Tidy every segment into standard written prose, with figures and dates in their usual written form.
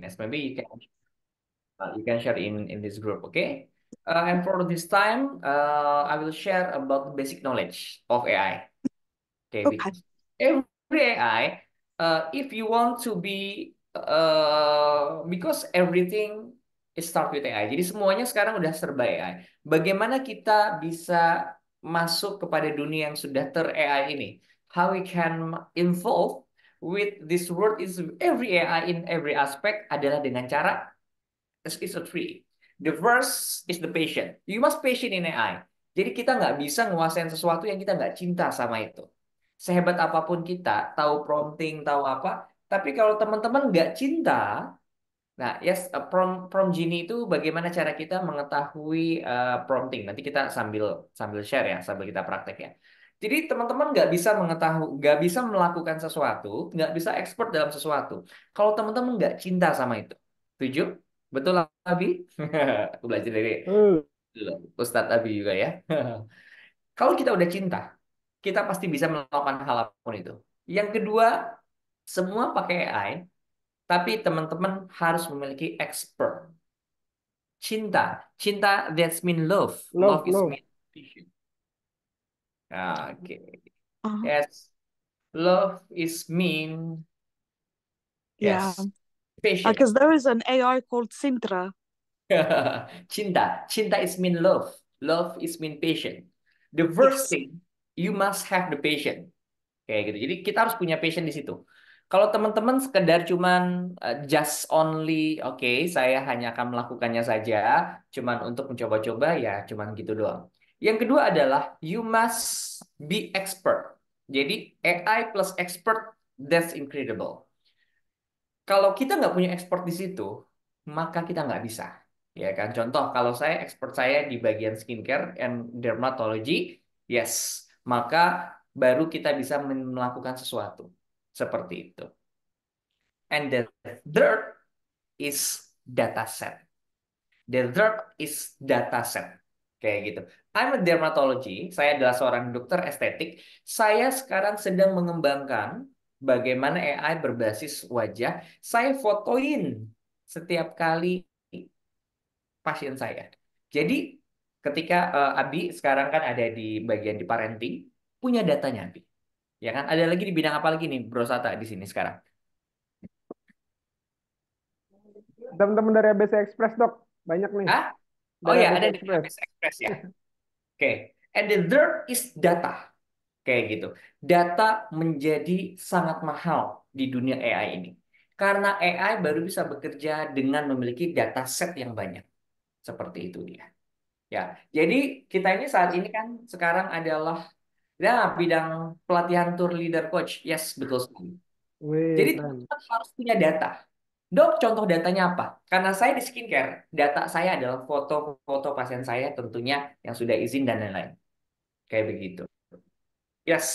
Yes, maybe you can share in this group, okay? And for this time, I will share about the basic knowledge of AI. Okay, Okay. because every AI, if you want to be, because everything is start with AI. Jadi semuanya sekarang udah serba AI. Bagaimana kita bisa masuk kepada dunia yang sudah ter AI ini? How we can involve with this world is every AI in every aspect adalah dengan cara it's a three. The first is the patient. You must patient in AI. Jadi kita nggak bisa nguasain sesuatu yang kita nggak cinta sama itu. Sehebat apapun kita, tahu prompting, tahu apa, tapi kalau teman-teman nggak cinta, nah yes, prompt Genie itu bagaimana cara kita mengetahui prompting. Nanti kita sambil sambil share ya, sambil kita praktek ya. Jadi teman-teman nggak bisa mengetahui, nggak bisa melakukan sesuatu, nggak bisa expert dalam sesuatu. Kalau teman-teman nggak cinta sama itu, setuju? Betul Abi? Aku belajar dari Ustadz Abi juga ya. Kalau kita udah cinta, kita pasti bisa melakukan hal apapun itu. Yang kedua, semua pakai AI, tapi teman-teman harus memiliki expert. Cinta. Cinta, that's mean love. Love, Love is love. mean passion. Okay. Uh, Yes. Love is mean, yeah. yes, passion. Because there is an AI called Sintra. Cinta. Cinta is mean love. Love is mean passion. The first Yes. thing, you must have the passion. Kayak gitu. Jadi kita harus punya passion di situ. Kalau teman-teman sekedar cuman just only, oke, saya hanya akan melakukannya saja, cuman untuk mencoba-coba ya, cuman gitu doang. Yang kedua adalah you must be expert. Jadi AI plus expert, that's incredible. Kalau kita nggak punya expert di situ, maka kita nggak bisa. Ya kan? Contoh, kalau saya expert saya di bagian skincare and dermatology, yes, maka baru kita bisa melakukan sesuatu seperti itu. And the third is data set. The third is data set. Kayak gitu. I'm a dermatology, saya adalah seorang dokter estetik. Saya sekarang sedang mengembangkan bagaimana AI berbasis wajah. Saya fotoin setiap kali pasien saya. Jadi ketika Abi sekarang kan ada di bagian di parenting, punya datanya Abi. Ya kan? Ada lagi di bidang apa lagi nih, Bro Sata di sini sekarang? Teman-teman dari ABC Express, Dok. Banyak nih. Ah? Oh Dari ya, ABC ada di Express. Habis Express ya. Oke. And the third is data. Kayak gitu. Data menjadi sangat mahal di dunia AI ini. Karena AI baru bisa bekerja dengan memiliki data set yang banyak. Seperti itu dia. Ya, jadi kita ini saat ini kan sekarang adalah ya bidang pelatihan tour leader coach. Yes, betul sekali. Wih, Jadi keren. teman-teman harus punya data. Dok, contoh datanya apa? Karena saya di skincare, data saya adalah foto-foto pasien saya tentunya yang sudah izin dan lain-lain. Kayak begitu. Yes,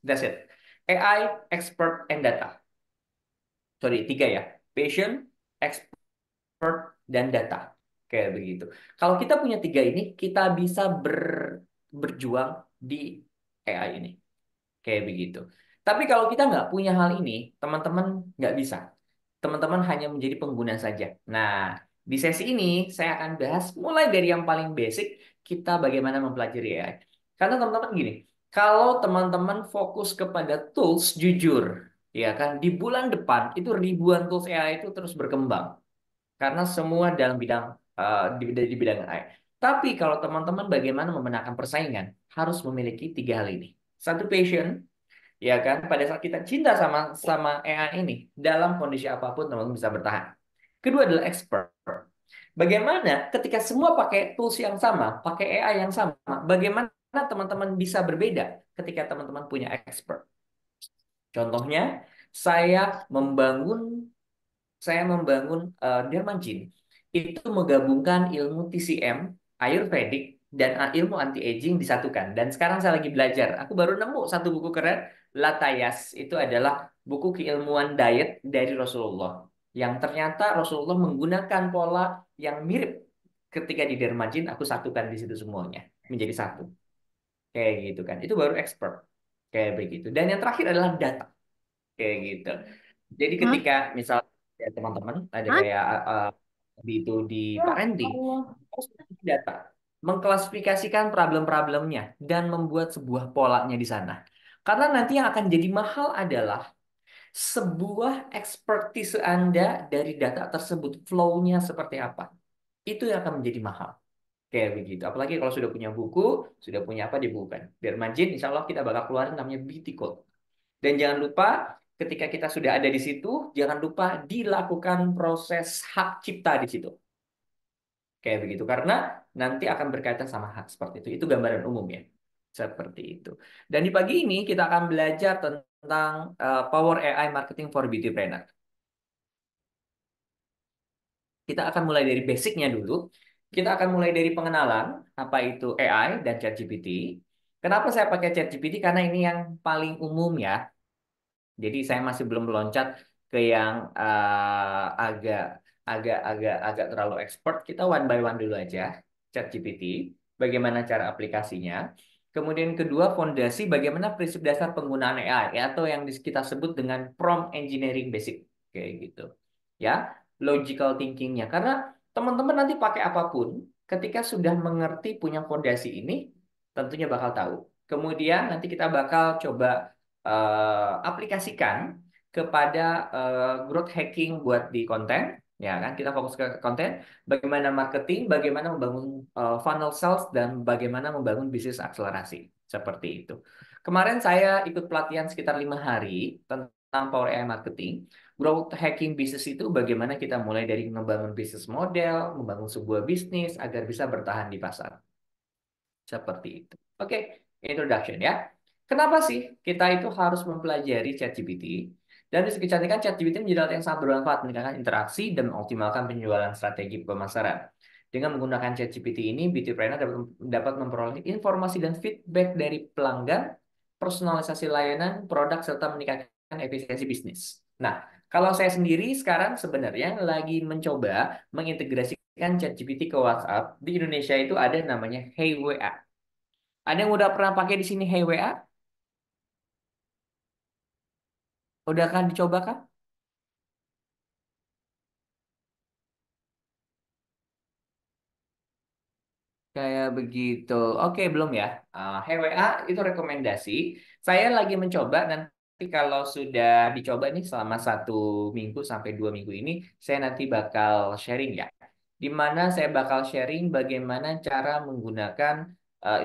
that's it. AI, expert, and data. Sorry, tiga ya. Patient, expert, dan data. Kayak begitu. Kalau kita punya tiga ini, kita bisa berjuang di AI ini. Kayak begitu. Tapi kalau kita nggak punya hal ini, teman-teman nggak bisa. Teman-teman hanya menjadi pengguna saja. Nah, di sesi ini saya akan bahas mulai dari yang paling basic, kita bagaimana mempelajari AI. Karena teman-teman gini, kalau teman-teman fokus kepada tools, jujur, ya kan, di bulan depan itu ribuan tools AI itu terus berkembang. Karena semua dalam bidang di bidang AI. Tapi kalau teman-teman bagaimana memenangkan persaingan, harus memiliki tiga hal ini. Satu, passion, ya kan? Pada saat kita cinta sama sama AI ini, dalam kondisi apapun teman-teman bisa bertahan. Kedua adalah expert. Bagaimana ketika semua pakai tools yang sama, pakai AI yang sama, bagaimana teman-teman bisa berbeda ketika teman-teman punya expert? Contohnya, saya membangun Derman Gym itu menggabungkan ilmu TCM, Ayurvedic, dan ilmu anti-aging disatukan. Dan sekarang saya lagi belajar. Aku baru nemu satu buku keren, Latayas. Itu adalah buku keilmuan diet dari Rasulullah. Yang ternyata Rasulullah menggunakan pola yang mirip ketika di Derman Gym, aku satukan di situ semuanya. Menjadi satu. Kayak gitu kan. Itu baru expert. Kayak begitu. Dan yang terakhir adalah data. Kayak gitu. Jadi Huh? ketika misal ya teman-teman, ada Hah? kayak itu di Ya parenting, Allah. harus memiliki data, mengklasifikasikan problem-problemnya dan membuat sebuah polanya di sana. Karena nanti yang akan jadi mahal adalah sebuah expertise Anda dari data tersebut, flow-nya seperti apa. Itu yang akan menjadi mahal. Kayak begitu. Apalagi kalau sudah punya buku, sudah punya apa di buku kan. Biar margin, insya Allah kita bakal keluarin namanya BT Code. Dan jangan lupa, ketika kita sudah ada di situ, jangan lupa dilakukan proses hak cipta di situ. Kayak begitu. Karena nanti akan berkaitan sama hak seperti itu. Itu gambaran umum ya. Seperti itu. Dan di pagi ini kita akan belajar tentang Power AI Marketing for Beauty Planner. Kita akan mulai dari basicnya dulu. Kita akan mulai dari pengenalan apa itu AI dan ChatGPT. Kenapa saya pakai ChatGPT? Karena ini yang paling umum ya. Jadi saya masih belum meloncat ke yang agak agak terlalu expert. Kita one by one dulu aja. ChatGPT, bagaimana cara aplikasinya. Kemudian kedua, fondasi bagaimana prinsip dasar penggunaan AI ya, atau yang kita sebut dengan prompt engineering basic kayak gitu. Ya, logical thinkingnya. Karena teman-teman nanti pakai apapun, ketika sudah mengerti punya fondasi ini, tentunya bakal tahu. Kemudian nanti kita bakal coba aplikasikan kepada growth hacking buat di konten, ya kan? Kita fokus ke konten, bagaimana marketing, bagaimana membangun funnel sales, dan bagaimana membangun bisnis akselerasi seperti itu. Kemarin saya ikut pelatihan sekitar 5 hari tentang Power AI Marketing. Growth hacking bisnis itu bagaimana kita mulai dari membangun bisnis model, membangun sebuah bisnis agar bisa bertahan di pasar. Seperti itu. Oke, introduction ya. Kenapa sih kita itu harus mempelajari ChatGPT? Dan di segi kecantikan, ChatGPT menjadi alat yang sangat bermanfaat meningkatkan interaksi dan mengoptimalkan penjualan strategi pemasaran. Dengan menggunakan ChatGPT ini, beauty planner dapat memperoleh informasi dan feedback dari pelanggan, personalisasi layanan, produk, serta meningkatkan efisiensi bisnis. Nah, kalau saya sendiri sekarang sebenarnya lagi mencoba mengintegrasikan ChatGPT ke WhatsApp. Di Indonesia itu ada namanya Hey WA. Ada yang udah pernah pakai di sini Hey WA? Udah kan dicoba kah? Kayak begitu. Oke, belum ya. Hey WA itu rekomendasi. Saya lagi mencoba, nanti kalau sudah dicoba nih selama 1 minggu sampai 2 minggu ini, saya nanti bakal sharing ya. Di mana saya bakal sharing bagaimana cara menggunakan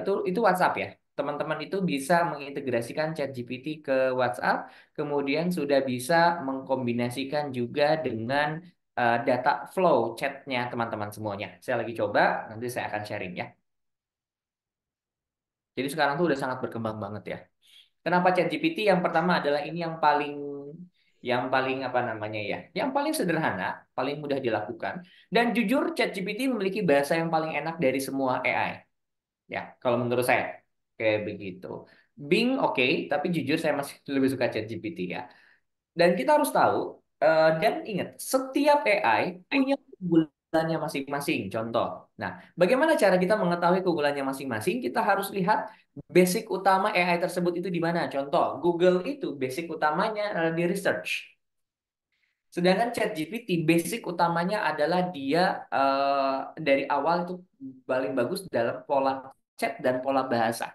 itu WhatsApp ya. Teman-teman itu bisa mengintegrasikan ChatGPT ke WhatsApp, kemudian sudah bisa mengkombinasikan juga dengan data flow chatnya teman-teman semuanya. Saya lagi coba, nanti saya akan sharing ya. Jadi sekarang tuh udah sangat berkembang banget ya. Kenapa ChatGPT? Yang pertama adalah ini yang paling apa namanya ya, yang paling sederhana, paling mudah dilakukan. Dan jujur ChatGPT memiliki bahasa yang paling enak dari semua AI. Ya, kalau menurut saya kayak begitu. Bing oke, tapi jujur saya masih lebih suka ChatGPT ya. Dan kita harus tahu dan ingat, setiap AI punya keunggulannya masing-masing. Contoh, nah, bagaimana cara kita mengetahui keunggulannya masing-masing? Kita harus lihat basic utama AI tersebut itu di mana. Contoh, Google itu basic utamanya di research. Sedangkan ChatGPT basic utamanya adalah dia dari awal itu paling bagus dalam pola chat dan pola bahasa.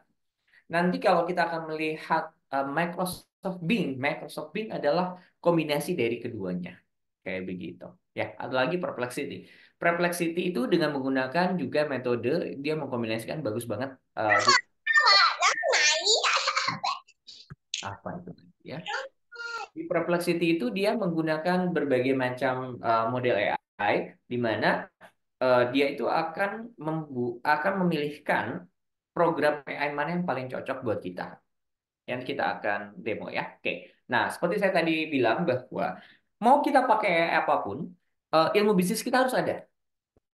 Nanti kalau kita akan melihat Microsoft Bing adalah kombinasi dari keduanya. Kayak begitu. Ya, ada lagi Perplexity. Perplexity itu dengan menggunakan juga metode dia mengkombinasikan bagus banget apa itu ya. Di Perplexity itu dia menggunakan berbagai macam model AI di mana dia itu akan memilihkan program AI mana yang paling cocok buat kita. Yang kita akan demo ya. Oke. Nah, seperti saya tadi bilang bahwa mau kita pakai apapun, ilmu bisnis kita harus ada.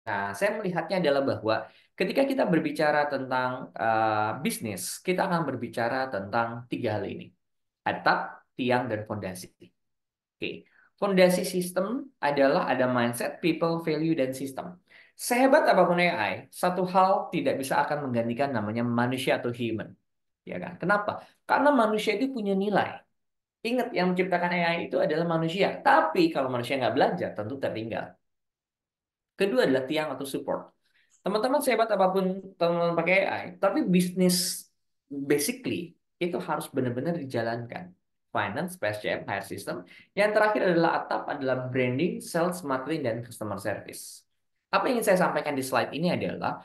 Nah, saya melihatnya adalah bahwa ketika kita berbicara tentang bisnis, kita akan berbicara tentang 3 hal ini. Atap, tiang, dan fondasi. Oke. Fondasi sistem adalah ada mindset, people, value, dan sistem. Sehebat apapun AI, satu hal tidak bisa akan menggantikan namanya manusia atau human. Ya kan? Kenapa? Karena manusia itu punya nilai. Ingat, yang menciptakan AI itu adalah manusia. Tapi kalau manusia nggak belajar, tentu tertinggal. Kedua adalah tiang atau support. Teman-teman sehebat apapun teman-teman pakai AI, tapi bisnis basically itu harus benar-benar dijalankan. Finance, PSCM, hire system. Yang terakhir adalah atap adalah branding, sales, marketing, dan customer service. Apa yang ingin saya sampaikan di slide ini adalah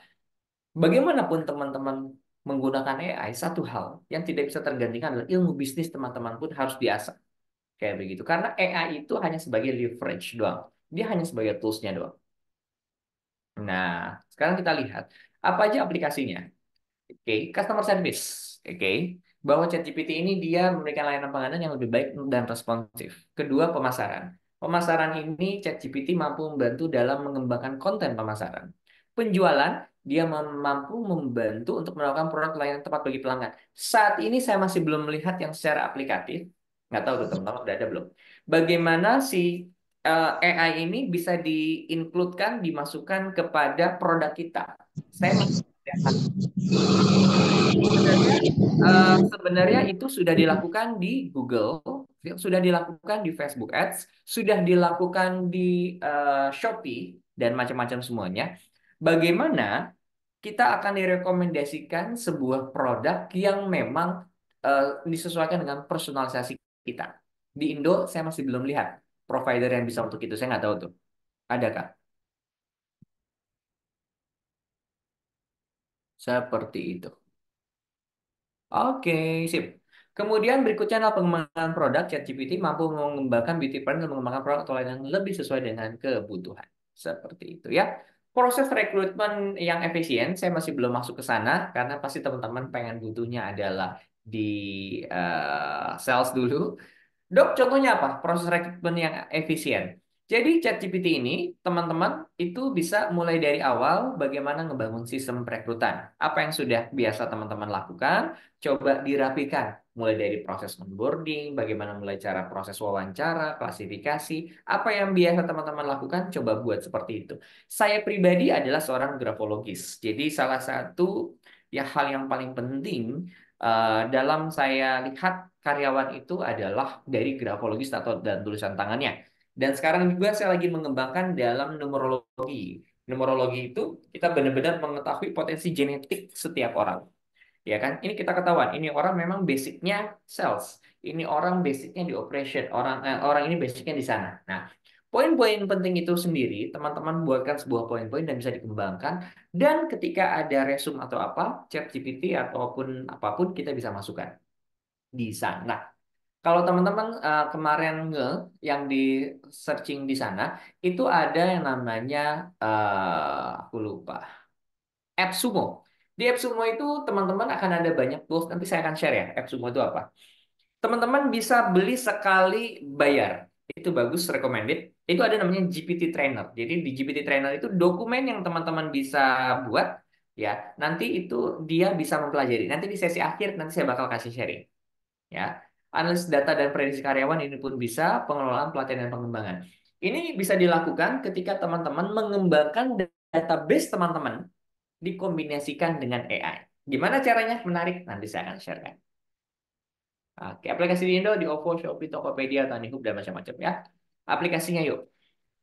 bagaimanapun teman-teman menggunakan AI, satu hal yang tidak bisa tergantikan adalah ilmu bisnis teman-teman pun harus diasah. Kayak begitu. Karena AI itu hanya sebagai leverage doang. Dia hanya sebagai tools-nya doang. Nah, sekarang kita lihat apa aja aplikasinya. Oke, customer service. Oke, bahwa ChatGPT ini dia memberikan layanan pengadaan yang lebih baik dan responsif. Kedua, pemasaran. Pemasaran ini ChatGPT mampu membantu dalam mengembangkan konten pemasaran. Penjualan, dia mampu membantu untuk melakukan produk layanan tepat bagi pelanggan. Saat ini saya masih belum melihat yang secara aplikatif. Nggak tahu tuh teman-teman udah ada belum. Bagaimana si AI ini bisa diincludekan, dimasukkan kepada produk kita. Saya masih lihat. Sebenarnya sebenarnya itu sudah dilakukan di Google, sudah dilakukan di Facebook Ads, sudah dilakukan di Shopee dan macam-macam semuanya. Bagaimana kita akan direkomendasikan sebuah produk yang memang disesuaikan dengan personalisasi kita. Di Indo saya masih belum lihat provider yang bisa untuk itu. Saya nggak tahu tuh. Adakah? Seperti itu. Oke, sip. Kemudian berikutnya adalah pengembangan produk. ChatGPT mampu mengembangkan beauty brand dan mengembangkan produk atau lain yang lebih sesuai dengan kebutuhan. Seperti itu ya. Proses rekrutmen yang efisien, saya masih belum masuk ke sana karena pasti teman-teman pengen butuhnya adalah di sales dulu. Dok, contohnya apa? Proses rekrutmen yang efisien. Jadi ChatGPT ini, teman-teman, itu bisa mulai dari awal bagaimana ngebangun sistem perekrutan. Apa yang sudah biasa teman-teman lakukan, coba dirapikan. Mulai dari proses onboarding, bagaimana mulai cara proses wawancara, klasifikasi. Apa yang biasa teman-teman lakukan, coba buat seperti itu. Saya pribadi adalah seorang grafologis. Jadi salah satu ya hal yang paling penting dalam saya lihat karyawan itu adalah dari grafologis atau dan tulisan tangannya. Dan sekarang juga saya lagi mengembangkan dalam numerologi. Numerologi itu kita benar-benar mengetahui potensi genetik setiap orang. Ya kan? Ini kita ketahuan. Ini orang memang basicnya sales. Ini orang basicnya di operation. Orang ini basicnya di sana. Nah, poin-poin penting itu sendiri, teman-teman buatkan sebuah poin-poin dan bisa dikembangkan. Dan ketika ada resume atau apa, ChatGPT ataupun apapun kita bisa masukkan di sana. Kalau teman-teman kemarin yang di searching di sana itu ada yang namanya aku lupa AppSumo. Di AppSumo itu teman-teman akan ada banyak tools. Nanti saya akan share ya AppSumo itu apa. Teman-teman bisa beli sekali bayar. Itu bagus, recommended. Itu ada namanya GPT Trainer. Jadi di GPT Trainer itu dokumen yang teman-teman bisa buat ya. Nanti itu dia bisa mempelajari. Nanti di sesi akhir nanti saya bakal kasih sharing ya. Analisis data dan prediksi karyawan ini pun bisa, pengelolaan pelatihan dan pengembangan. Ini bisa dilakukan ketika teman-teman mengembangkan database teman-teman dikombinasikan dengan AI. Gimana caranya? Menarik, nanti saya akan share kan. Oke, aplikasi di Indo di OVO, Shopee, Tokopedia, Tanihub, dan macam-macam ya. Aplikasinya yuk.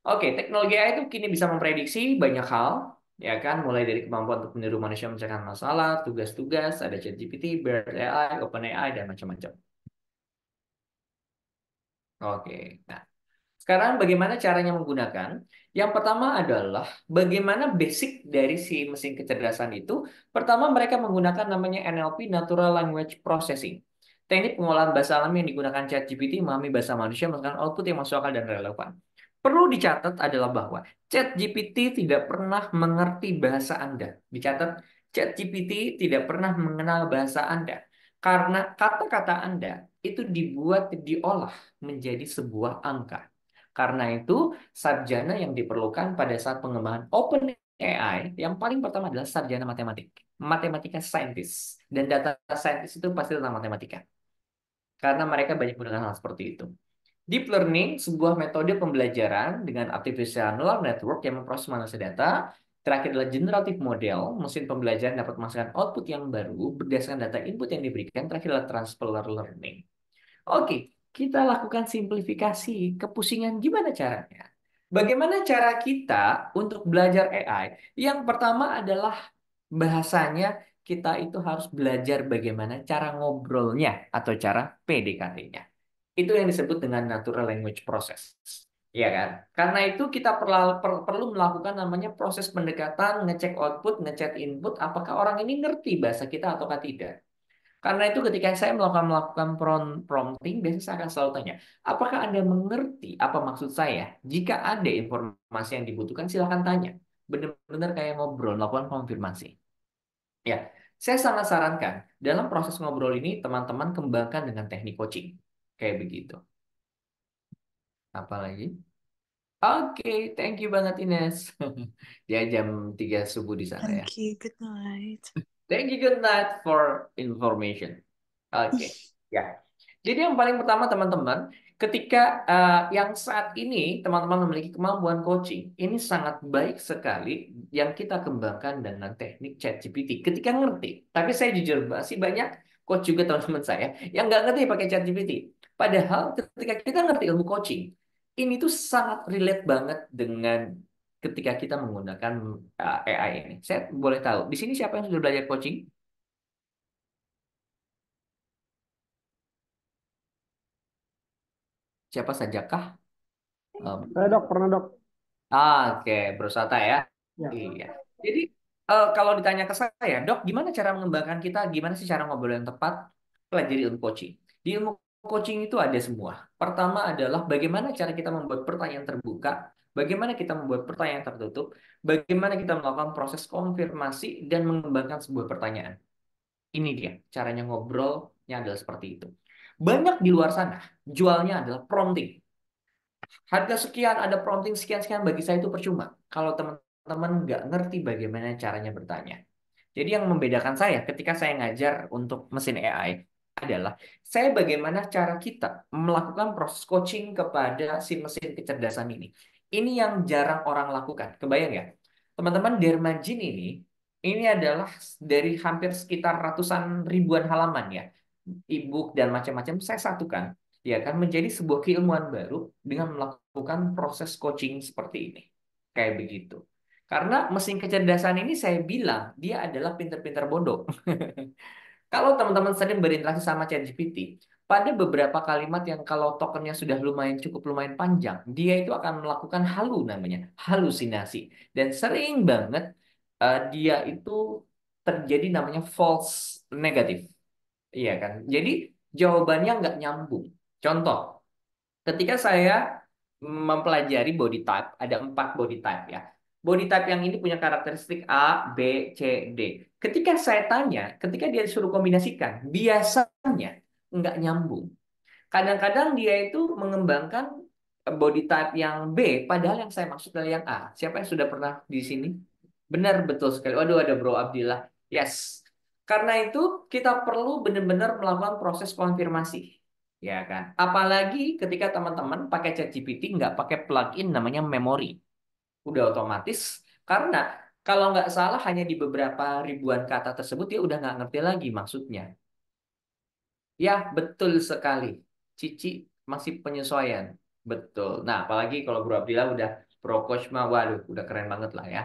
Oke, teknologi AI itu kini bisa memprediksi banyak hal, ya kan? Mulai dari kemampuan untuk meniru manusia mencahaya masalah, tugas-tugas, ada ChatGPT, Bird AI, OpenAI, dan macam-macam. Oke, nah sekarang bagaimana caranya menggunakan? Yang pertama adalah bagaimana basic dari si mesin kecerdasan itu. Pertama mereka menggunakan namanya NLP, Natural Language Processing. Teknik pengolahan bahasa alami yang digunakan ChatGPT memahami bahasa manusia menghasilkan output yang masuk akal dan relevan. Perlu dicatat adalah bahwa ChatGPT tidak pernah mengerti bahasa Anda. Dicatat, ChatGPT tidak pernah mengenal bahasa Anda. Karena kata-kata Anda itu dibuat, diolah menjadi sebuah angka. Karena itu, sarjana yang diperlukan pada saat pengembangan OpenAI yang paling pertama adalah sarjana matematik, matematika scientist, dan data scientist itu pasti tentang matematika. Karena mereka banyak menggunakan hal seperti itu. Deep learning, sebuah metode pembelajaran dengan artificial neural network yang memproses manusia data. Terakhir adalah generative model, mesin pembelajaran dapat menghasilkan output yang baru berdasarkan data input yang diberikan. Terakhir adalah transfer learning. Oke, kita lakukan simplifikasi, kepusingan gimana caranya? Bagaimana cara kita untuk belajar AI? Yang pertama adalah bahasanya kita itu harus belajar bagaimana cara ngobrolnya atau cara PDKT-nya. Itu yang disebut dengan natural language process. Ya kan? Karena itu kita perlu melakukan namanya proses pendekatan, ngecek output, ngecek input, apakah orang ini ngerti bahasa kita ataukah tidak. Karena itu ketika saya melakukan prompting, biasanya saya akan selalu tanya, apakah Anda mengerti apa maksud saya? Jika ada informasi yang dibutuhkan, silakan tanya. Benar-benar kayak ngobrol, melakukan konfirmasi. Ya, saya sangat sarankan dalam proses ngobrol ini teman-teman kembangkan dengan teknik coaching. Kayak begitu. Apalagi? Oke, thank you banget Ines. Ya jam 3 subuh di sana ya. Thank you. Good night. Thank you, good night for information. Oke, ya. Jadi yang paling pertama teman-teman, ketika yang saat ini teman-teman memiliki kemampuan coaching, ini sangat baik sekali yang kita kembangkan dengan teknik ChatGPT. Ketika ngerti, tapi saya jujur masih banyak coach juga teman-teman saya yang nggak ngerti pakai ChatGPT. Padahal ketika kita ngerti ilmu coaching, ini tuh sangat relate banget dengan ketika kita menggunakan AI ini. Saya boleh tahu, di sini siapa yang sudah belajar coaching? Siapa sajakah? Saya dok, pernah dok. Oke, berusaha ya. Ya. Iya. Jadi kalau ditanya ke saya, Dok, gimana cara mengembangkan kita? Gimana sih cara ngobrol yang tepat? Pelajari ilmu coaching. Di ilmu coaching itu ada semua. Pertama adalah bagaimana cara kita membuat pertanyaan terbuka, bagaimana kita membuat pertanyaan tertutup, bagaimana kita melakukan proses konfirmasi dan mengembangkan sebuah pertanyaan. Ini dia caranya ngobrolnya adalah seperti itu. Banyak di luar sana jualnya adalah prompting. Harga sekian, ada prompting sekian-sekian, bagi saya itu percuma. Kalau teman-teman nggak ngerti bagaimana caranya bertanya. Jadi yang membedakan saya ketika saya ngajar untuk mesin AI adalah saya bagaimana cara kita melakukan proses coaching kepada si mesin kecerdasan ini. Ini yang jarang orang lakukan. Kebayang ya? Teman-teman, Dermajin ini adalah dari hampir sekitar ratusan ribuan halaman ya. E-book dan macam-macam saya satukan ya kan menjadi sebuah keilmuan baru dengan melakukan proses coaching seperti ini. Kayak begitu. Karena mesin kecerdasan ini saya bilang dia adalah pinter-pinter bodoh. Kalau teman-teman sering berinteraksi sama ChatGPT, pada beberapa kalimat yang kalau tokennya sudah cukup lumayan panjang, dia itu akan melakukan namanya, halusinasi. Dan sering banget dia itu terjadi namanya false negatif. Iya kan? Jadi jawabannya nggak nyambung. Contoh, ketika saya mempelajari body type, ada 4 body type ya. Body type yang ini punya karakteristik A, B, C, D. Ketika saya tanya, ketika dia disuruh kombinasikan, biasanya nggak nyambung. Kadang-kadang dia itu mengembangkan body type yang B, padahal yang saya maksud adalah yang A. Siapa yang sudah pernah di sini? Benar, betul sekali. Waduh, ada Bro Abdillah. Yes. Karena itu kita perlu benar-benar melakukan proses konfirmasi. Ya kan? Apalagi ketika teman-teman pakai ChatGPT nggak pakai plugin namanya memory. Udah otomatis. Karena kalau nggak salah hanya di beberapa ribuan kata tersebut dia udah nggak ngerti lagi maksudnya. Ya, betul sekali. Cici masih penyesuaian. Betul. Nah, apalagi kalau Bro Abdillah udah pro coach mah, waduh, udah keren banget lah ya.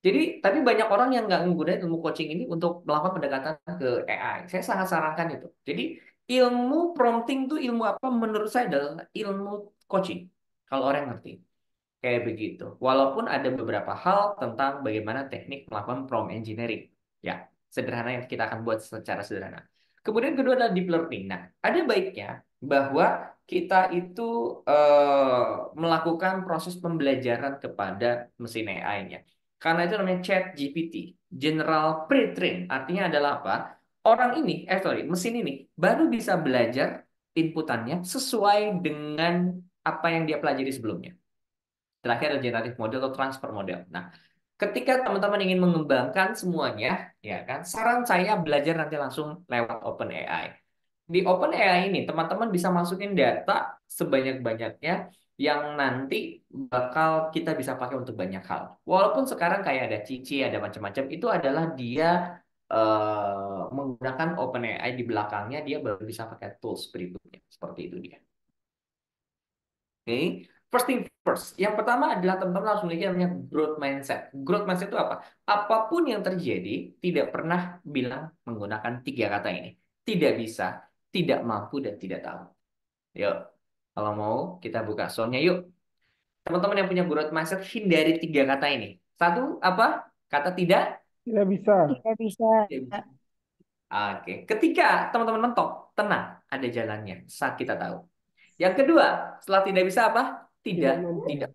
Jadi, tapi banyak orang yang nggak menggunakan ilmu coaching ini untuk melakukan pendekatan ke AI. Saya sangat sarankan itu. Jadi, ilmu prompting itu ilmu apa? Menurut saya adalah ilmu coaching. Kalau orang ngerti. Kayak begitu. Walaupun ada beberapa hal tentang bagaimana teknik melakukan prompt engineering. Ya, sederhana yang kita akan buat secara sederhana. Kemudian kedua adalah deep learning. Nah, ada baiknya bahwa kita itu melakukan proses pembelajaran kepada mesin AI-nya. Karena itu namanya Chat GPT, General Pre-train. Artinya adalah apa? Orang ini, mesin ini baru bisa belajar inputannya sesuai dengan apa yang dia pelajari sebelumnya. Terakhir ada generative model atau transfer model. Nah, ketika teman-teman ingin mengembangkan semuanya, ya kan, saran saya belajar nanti langsung lewat OpenAI. Di OpenAI ini, teman-teman bisa masukin data sebanyak-banyaknya yang nanti bakal kita bisa pakai untuk banyak hal. Walaupun sekarang kayak ada Cici, ada macam-macam, itu adalah dia menggunakan OpenAI di belakangnya, dia baru bisa pakai tools berikutnya. Seperti itu dia. Oke, first thing first. Yang pertama adalah teman-teman harus memiliki yang namanya growth mindset. Growth mindset itu apa? Apapun yang terjadi, tidak pernah bilang menggunakan tiga kata ini. Tidak bisa, tidak mampu, dan tidak tahu. Yuk, kalau mau kita buka soalnya yuk. Teman-teman yang punya growth mindset, hindari tiga kata ini. Satu, apa? Kata tidak? Tidak bisa. Tidak bisa. Tidak bisa. Oke, ketika teman-teman mentok, tenang, ada jalannya saat kita tahu. Yang kedua, setelah tidak bisa apa? Tidak, Tidak mampu. tidak.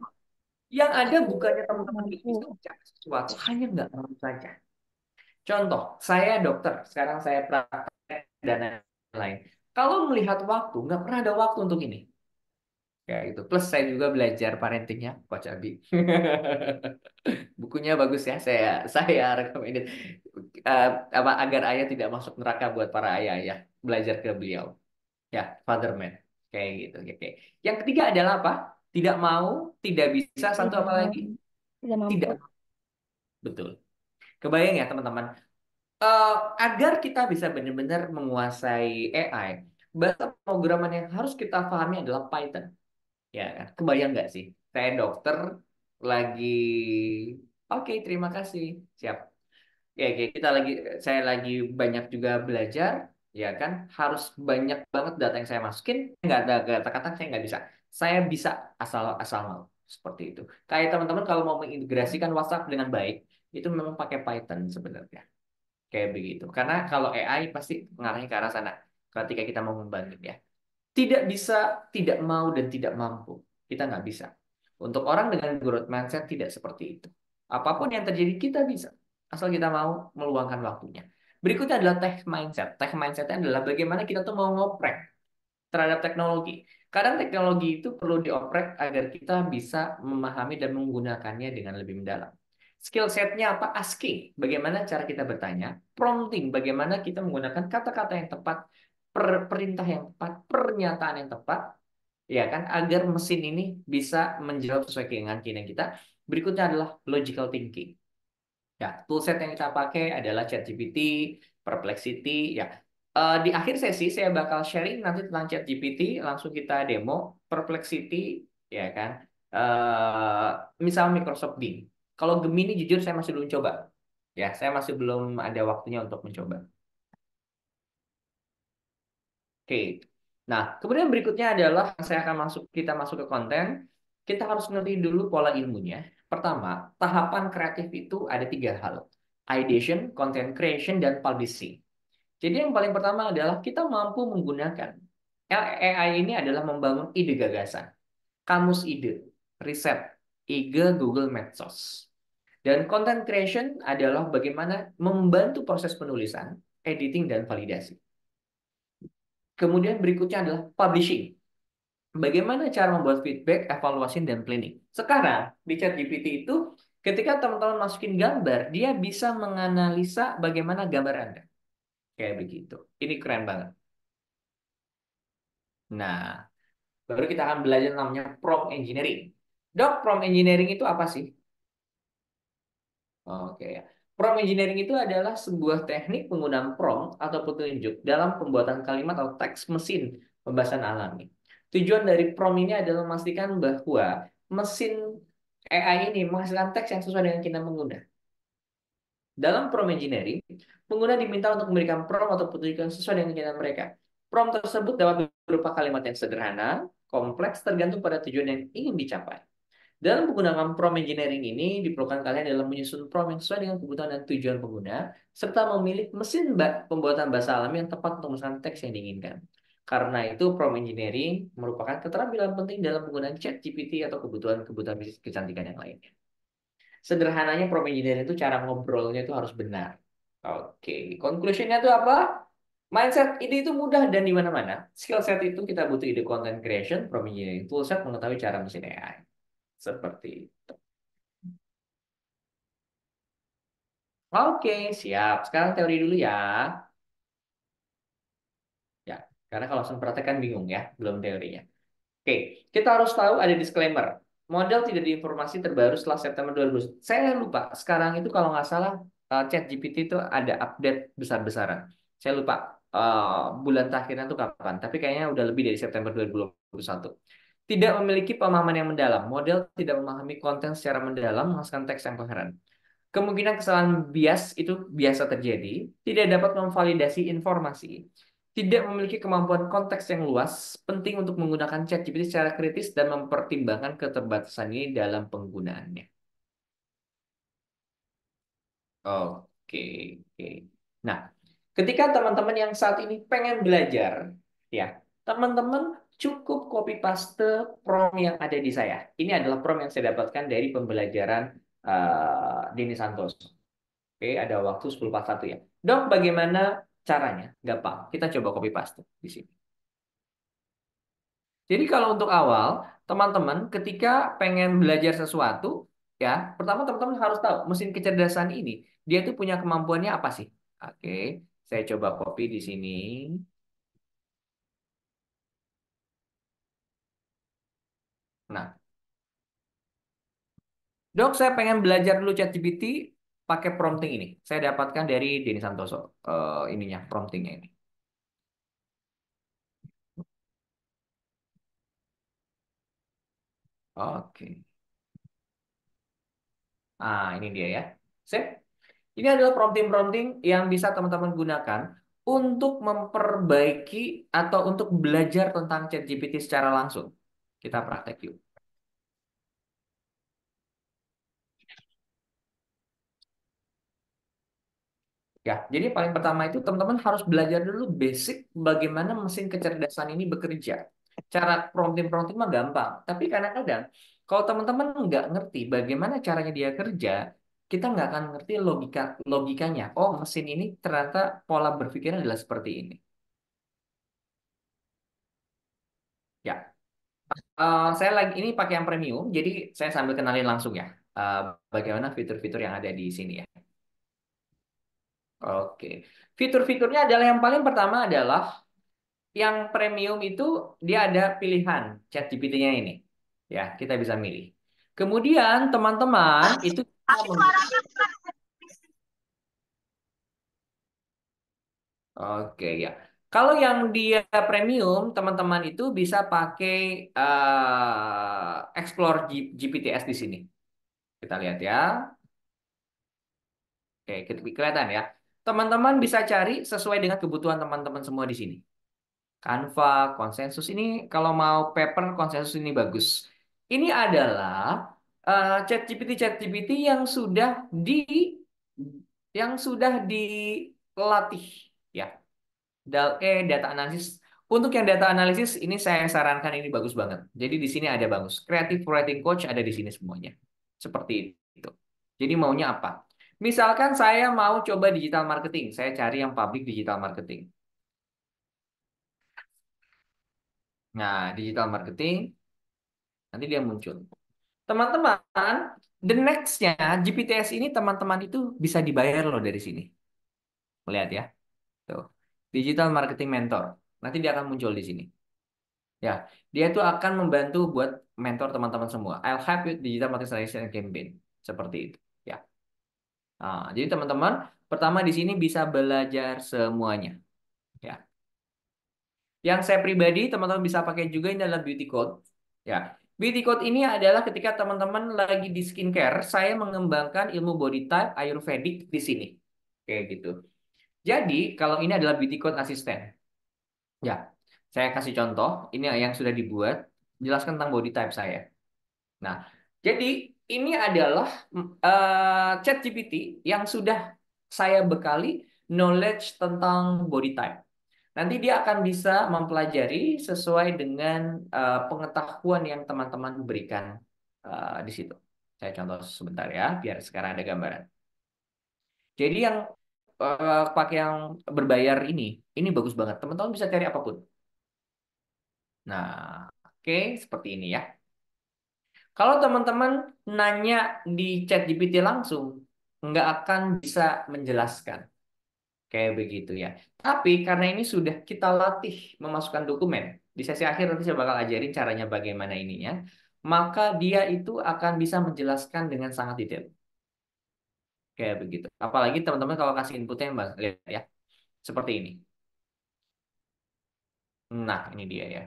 Yang ada bukannya Tidak teman-teman nggak mampu. bisa mencapai sesuatu, hanya nggak mau saja. Contoh, saya dokter, sekarang saya praktek dan lain-lain. Kalau melihat waktu, nggak pernah ada waktu untuk ini. Ya itu. Plus saya juga belajar parentingnya, Coach Abi. Bukunya bagus ya, saya recommended. Eh, apa agar ayah tidak masuk neraka buat para ayah-ayah. Belajar ke beliau. Ya, Father Man. Kayak gitu. Oke. Yang ketiga adalah apa? Tidak mau, tidak bisa, satu Tidak apa mau. lagi? Tidak mampu. Tidak. Betul. Kebayang ya teman-teman. Eh, agar kita bisa benar-benar menguasai AI, bahasa pemrograman yang harus kita pahami adalah Python. Ya kan? Kebayang nggak sih? Saya dokter lagi, oke, terima kasih. Siap. Ya, oke, saya lagi banyak juga belajar, ya kan? Harus banyak banget data yang saya masukin. Nggak ada kata-kata saya nggak bisa. Saya bisa asal asal mau seperti itu. Kayak teman-teman kalau mau mengintegrasikan WhatsApp dengan baik, itu memang pakai Python sebenarnya. Kayak begitu. Karena kalau AI pasti mengarahnya ke arah sana. Ketika kita mau membantu ya. Tidak bisa, tidak mau, dan tidak mampu. Kita nggak bisa. Untuk orang dengan growth mindset tidak seperti itu. Apapun yang terjadi kita bisa. Asal kita mau meluangkan waktunya. Berikutnya adalah tech mindset. Tech mindsetnya adalah bagaimana kita tuh mau ngoprek terhadap teknologi. Kadang teknologi itu perlu dioprek agar kita bisa memahami dan menggunakannya dengan lebih mendalam. Skill setnya apa? Asking. Bagaimana cara kita bertanya. Prompting. Bagaimana kita menggunakan kata-kata yang tepat, perintah yang tepat, pernyataan yang tepat, ya kan? Agar mesin ini bisa menjawab sesuai keinginan kita. Berikutnya adalah logical thinking. Ya, toolset yang kita pakai adalah ChatGPT, Perplexity. Ya, di akhir sesi saya bakal sharing nanti tentang ChatGPT. Langsung kita demo Perplexity, ya kan? Eh misal Microsoft Bing. Kalau Gemini jujur saya masih belum coba. Ya, saya masih belum ada waktunya untuk mencoba. Oke. Nah, kemudian berikutnya adalah saya akan kita masuk ke konten. Kita harus ngerti dulu pola ilmunya. Pertama, tahapan kreatif itu ada tiga hal. Ideation, content creation, dan publishing. Jadi yang paling pertama adalah kita mampu menggunakan AI ini adalah membangun ide gagasan, kamus ide, riset, ide Google Medsos. Dan content creation adalah bagaimana membantu proses penulisan, editing, dan validasi. Kemudian berikutnya adalah publishing. Bagaimana cara membuat feedback, evaluasi, dan planning. Sekarang di ChatGPT itu ketika teman-teman masukin gambar, dia bisa menganalisa bagaimana gambar Anda. Kayak begitu. Ini keren banget. Nah, baru kita akan belajar namanya prompt engineering. Dok, prompt engineering itu apa sih? Oke ya. Prompt engineering itu adalah sebuah teknik penggunaan prompt atau petunjuk dalam pembuatan kalimat atau teks mesin pembahasan alami. Tujuan dari prompt ini adalah memastikan bahwa mesin AI ini menghasilkan teks yang sesuai dengan kita pengguna. Dalam prompt engineering, pengguna diminta untuk memberikan prompt atau petunjuk yang sesuai dengan keinginan mereka. Prompt tersebut dapat berupa kalimat yang sederhana, kompleks, tergantung pada tujuan yang ingin dicapai. Dalam menggunakan prompt engineering ini, diperlukan kalian dalam menyusun prompt yang sesuai dengan kebutuhan dan tujuan pengguna, serta memilih mesin pembuatan bahasa alami yang tepat untuk memesan teks yang diinginkan. Karena itu, prompt engineering merupakan keterampilan penting dalam penggunaan chat GPT atau kebutuhan-kebutuhan bisnis kecantikan yang lainnya. Sederhananya, prompt engineering itu cara ngobrolnya itu harus benar. Oke, conclusionnya itu apa? Mindset ide itu mudah dan di mana-mana. Skill set itu kita butuh ide content creation, prompt engineering toolset mengetahui cara mesin AI. Seperti itu. Oke, siap. Sekarang teori dulu ya. Ya, karena kalau langsung praktek kan bingung ya, belum teorinya. Oke, kita harus tahu ada disclaimer. Model tidak diinformasi terbaru setelah September 2000. Saya lupa, sekarang itu kalau nggak salah ChatGPT itu ada update besar-besaran. Saya lupa bulan terakhirnya itu kapan, tapi kayaknya udah lebih dari September 2021. Tidak memiliki pemahaman yang mendalam. Model tidak memahami konten secara mendalam, menghasilkan teks yang koheren. Kemungkinan kesalahan bias itu biasa terjadi, tidak dapat memvalidasi informasi, tidak memiliki kemampuan konteks yang luas, penting untuk menggunakan ChatGPT secara kritis dan mempertimbangkan keterbatasan ini dalam penggunaannya. Oke, oke. Nah, ketika teman-teman yang saat ini pengen belajar, ya, teman-teman cukup copy paste prompt yang ada di saya. Ini adalah prompt yang saya dapatkan dari pembelajaran Denny Santoso. Oke, ada waktu 10:41 ya. Dok, bagaimana caranya? Gampang. Kita coba copy paste di sini. Jadi kalau untuk awal, teman-teman ketika pengen belajar sesuatu, ya, pertama teman-teman harus tahu mesin kecerdasan ini, dia tuh punya kemampuannya apa sih? Oke, saya coba copy di sini. Nah, dok, saya pengen belajar dulu ChatGPT pakai prompting ini. Saya dapatkan dari Denny Santoso, ininya, promptingnya ini. Oke. Ah, ini dia ya. Sip. Ini adalah prompting-prompting yang bisa teman-teman gunakan untuk memperbaiki atau untuk belajar tentang ChatGPT secara langsung. Kita praktek yuk. Ya, jadi paling pertama itu teman-teman harus belajar dulu basic bagaimana mesin kecerdasan ini bekerja. Cara prompting-prompting mah gampang, tapi kadang-kadang kalau teman-teman nggak ngerti bagaimana caranya dia kerja, kita nggak akan ngerti logikanya. Oh, mesin ini ternyata pola berpikirnya adalah seperti ini. Ya, saya lagi ini pakai yang premium, jadi saya sambil kenalin langsung ya, eh, bagaimana fitur-fitur yang ada di sini ya. Oke, fitur-fiturnya adalah yang paling pertama adalah yang premium itu dia ada pilihan ChatGPT-nya ini, ya kita bisa milih. Kemudian teman-teman itu bisa Oke ya. Kalau yang dia premium, teman-teman itu bisa pakai Explore GPTs di sini. Kita lihat ya. Oke, kelihatan ya. Teman-teman bisa cari sesuai dengan kebutuhan teman-teman semua di sini. Canva, konsensus ini kalau mau paper konsensus ini bagus. Ini adalah ChatGPT yang sudah dilatih ya. Data analisis. Untuk yang data analisis ini saya sarankan ini bagus banget. Jadi di sini ada bagus. Creative Writing Coach ada di sini semuanya. Seperti itu. Jadi maunya apa? Misalkan saya mau coba digital marketing, saya cari yang public digital marketing. Nah, digital marketing nanti dia muncul. Teman-teman, the next-nya GPTS ini teman-teman itu bisa dibayar loh dari sini. Lihat ya. Tuh. Digital marketing mentor. Nanti dia akan muncul di sini. Ya, dia itu akan membantu buat mentor teman-teman semua. I'll help you digital marketing strategy and campaign. Seperti itu. Ya. Nah, jadi teman-teman, pertama di sini bisa belajar semuanya. Ya. Yang saya pribadi, teman-teman bisa pakai juga ini adalah beauty code. Ya. Beauty code ini adalah ketika teman-teman lagi di skincare, saya mengembangkan ilmu body type Ayurvedic di sini. Kayak gitu. Jadi, kalau ini adalah beauty code asisten. Ya. Saya kasih contoh, ini yang sudah dibuat, jelaskan tentang body type saya. Nah, jadi ini adalah ChatGPT yang sudah saya bekali knowledge tentang body type. Nanti dia akan bisa mempelajari sesuai dengan pengetahuan yang teman-teman berikan di situ. Saya contoh sebentar ya, biar sekarang ada gambaran. Jadi yang pakai yang berbayar ini bagus banget. Teman-teman bisa cari apapun. Nah, oke, seperti ini ya. Kalau teman-teman nanya di ChatGPT langsung, nggak akan bisa menjelaskan kayak begitu ya. Tapi karena ini sudah kita latih memasukkan dokumen, di sesi akhir nanti saya bakal ajarin caranya bagaimana ininya, maka dia itu akan bisa menjelaskan dengan sangat detail. Kayak begitu. Apalagi teman-teman kalau kasih inputnya, Mbak, lihat ya, seperti ini. Nah, ini dia ya.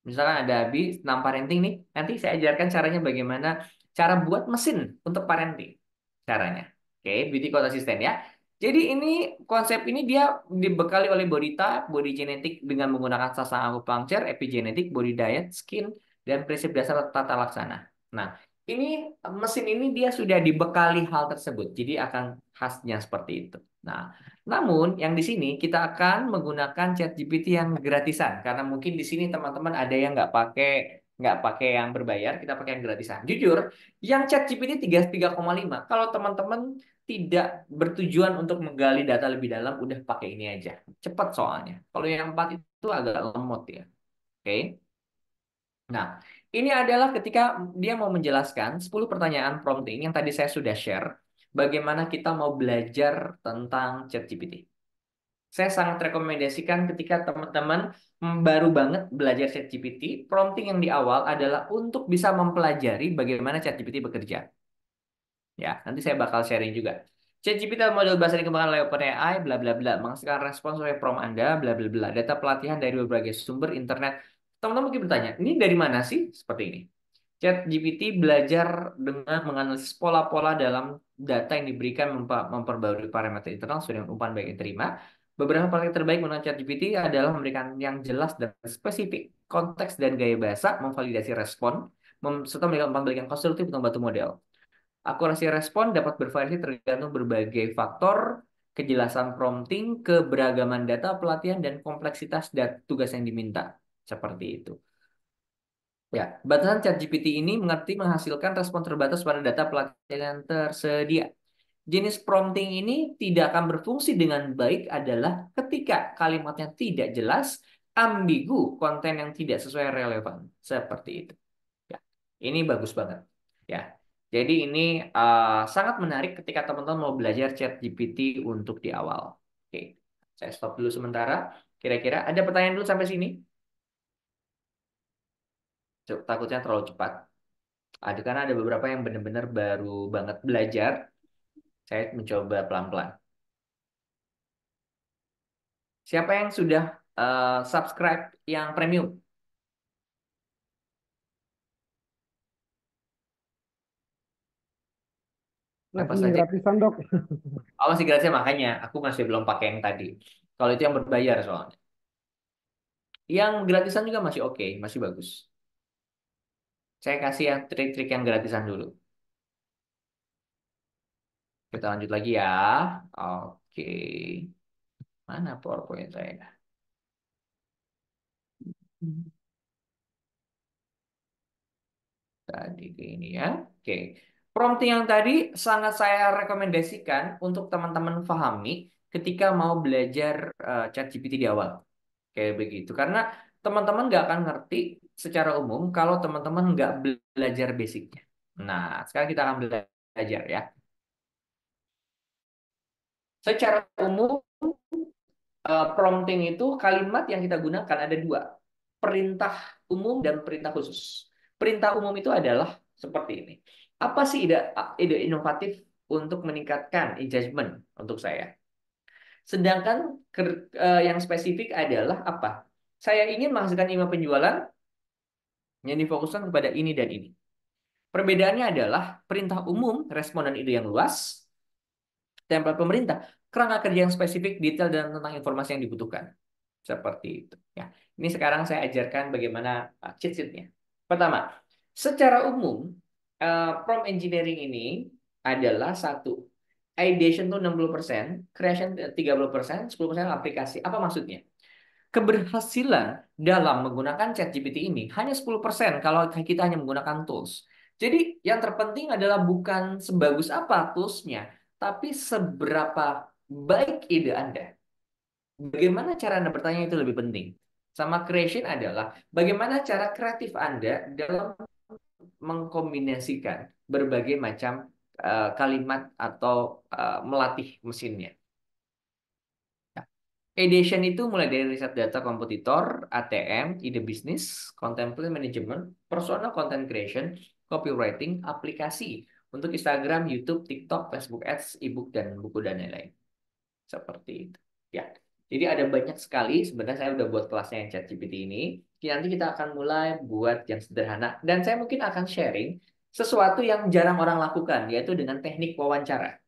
Misalkan ada Abi tentang parenting nih, nanti saya ajarkan caranya bagaimana cara buat mesin untuk parenting. Caranya. Oke, beauty code assistant ya. Jadi ini konsep ini dia dibekali oleh body type, body genetik dengan menggunakan sasar acupuncture, epigenetik, body diet, skin, dan prinsip dasar tata laksana. Nah, ini mesin ini dia sudah dibekali hal tersebut, jadi akan khasnya seperti itu. Nah, namun yang di sini kita akan menggunakan ChatGPT yang gratisan karena mungkin di sini teman-teman ada yang nggak pakai yang berbayar, kita pakai yang gratisan. Jujur, yang ChatGPT 3,5 kalau teman-teman tidak bertujuan untuk menggali data lebih dalam, udah pakai ini aja. Cepat soalnya. Kalau yang 4 itu agak lemot ya. Oke. Nah, ini adalah ketika dia mau menjelaskan 10 pertanyaan prompting yang tadi saya sudah share. Bagaimana kita mau belajar tentang ChatGPT. Saya sangat rekomendasikan ketika teman-teman baru banget belajar ChatGPT, prompting yang di awal adalah untuk bisa mempelajari bagaimana ChatGPT bekerja. Ya, nanti saya bakal sharing juga. ChatGPT adalah model bahasa dikembangkan oleh OpenAI, bla bla bla, menghasilkan respon sesuai prompt Anda, bla bla bla. Data pelatihan dari berbagai sumber internet. Teman-teman mungkin bertanya, ini dari mana sih? Seperti ini. ChatGPT belajar dengan menganalisis pola-pola dalam data yang diberikan memperbarui parameter internal sesuai dengan umpan baik yang diterima. Beberapa praktik terbaik menggunakan ChatGPT adalah memberikan yang jelas dan spesifik, konteks dan gaya bahasa, memvalidasi respon, serta memberikan umpan balik yang konstruktif untuk membantu model. Akurasi respon dapat bervariasi tergantung berbagai faktor, kejelasan prompting, keberagaman data pelatihan, dan kompleksitas tugas yang diminta. Seperti itu. Ya, batasan ChatGPT ini mengerti menghasilkan respon terbatas pada data pelatihan yang tersedia. Jenis prompting ini tidak akan berfungsi dengan baik adalah ketika kalimatnya tidak jelas, ambigu, konten yang tidak sesuai relevan. Seperti itu. Ya, ini bagus banget. Ya, jadi ini sangat menarik ketika teman-teman mau belajar ChatGPT untuk di awal. Oke, saya stop dulu sementara. Kira-kira ada pertanyaan dulu sampai sini? Takutnya terlalu cepat. Ada karena ada beberapa yang benar-benar baru banget belajar. Saya mencoba pelan-pelan. Siapa yang sudah subscribe yang premium? Siapa Masih saja? gratisan, Dok. Oh, masih gratis makanya aku masih belum pakai yang tadi. Kalau itu yang berbayar soalnya. Yang gratisan juga masih oke, masih bagus. Saya kasih yang trik-trik yang gratisan dulu. Kita lanjut lagi ya. Oke. Mana PowerPoint saya? Tadi ke ini ya. Oke. Prompting yang tadi sangat saya rekomendasikan untuk teman-teman pahami ketika mau belajar ChatGPT di awal. Kayak begitu. Karena teman-teman nggak akan ngerti secara umum kalau teman-teman nggak belajar basicnya. Nah, sekarang kita akan belajar ya. Secara umum, prompting itu kalimat yang kita gunakan ada dua. Perintah umum dan perintah khusus. Perintah umum itu adalah seperti ini. Apa sih ide inovatif untuk meningkatkan engagement untuk saya? Sedangkan yang spesifik adalah apa? Saya ingin menghasilkan email penjualan yang difokuskan kepada ini dan ini. Perbedaannya adalah perintah umum, respon dan ide yang luas, template pemerintah, kerangka kerja yang spesifik, detail dan tentang informasi yang dibutuhkan. Seperti itu. Ya, ini sekarang saya ajarkan bagaimana cheat sheet-nya. Pertama, secara umum prompt engineering ini adalah satu. Ideation tuh 60%, creation 30%, 10% aplikasi. Apa maksudnya? Keberhasilan dalam menggunakan ChatGPT ini hanya 10% kalau kita hanya menggunakan tools. Jadi yang terpenting adalah bukan sebagus apa toolsnya, tapi seberapa baik ide Anda. Bagaimana cara Anda bertanya itu lebih penting. Sama creation adalah bagaimana cara kreatif Anda dalam mengkombinasikan berbagai macam kalimat atau melatih mesinnya. Nah, ideation itu mulai dari riset data kompetitor, ATM, ide bisnis, content management, personal content creation, copywriting, aplikasi untuk Instagram, YouTube, TikTok, Facebook Ads, ebook dan buku dan lain-lain. Seperti itu. Ya. Jadi ada banyak sekali sebenarnya saya udah buat kelasnya yang ChatGPT ini. nanti kita akan mulai buat yang sederhana. Dan saya mungkin akan sharing sesuatu yang jarang orang lakukan, yaitu dengan teknik wawancara.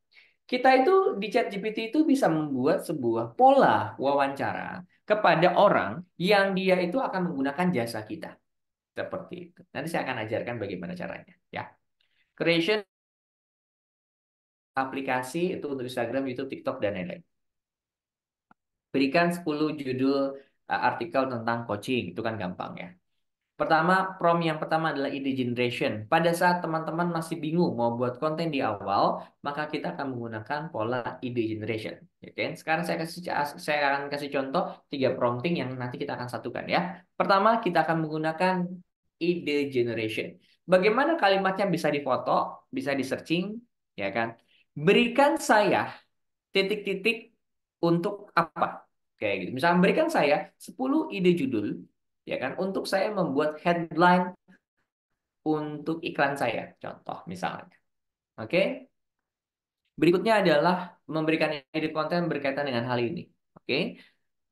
Kita itu di ChatGPT itu bisa membuat sebuah pola wawancara kepada orang yang dia itu akan menggunakan jasa kita. Seperti itu. Nanti saya akan ajarkan bagaimana caranya. Ya, creation aplikasi itu untuk Instagram, YouTube, TikTok, dan lain-lain. Berikan 10 judul artikel tentang coaching, itu kan gampang ya. Pertama, prompt yang pertama adalah ide generation. Pada saat teman-teman masih bingung mau buat konten di awal, maka kita akan menggunakan pola ide generation. Oke, sekarang saya akan kasih contoh 3 prompting yang nanti kita akan satukan ya. Pertama, kita akan menggunakan ide generation. Bagaimana kalimatnya bisa difoto, bisa di searching, ya kan? Berikan saya titik-titik untuk apa? Kayak gitu. Misalnya berikan saya 10 ide judul, ya kan, untuk saya membuat headline untuk iklan saya, contoh misalnya. Oke. Berikutnya adalah memberikan ide konten berkaitan dengan hal ini. Oke.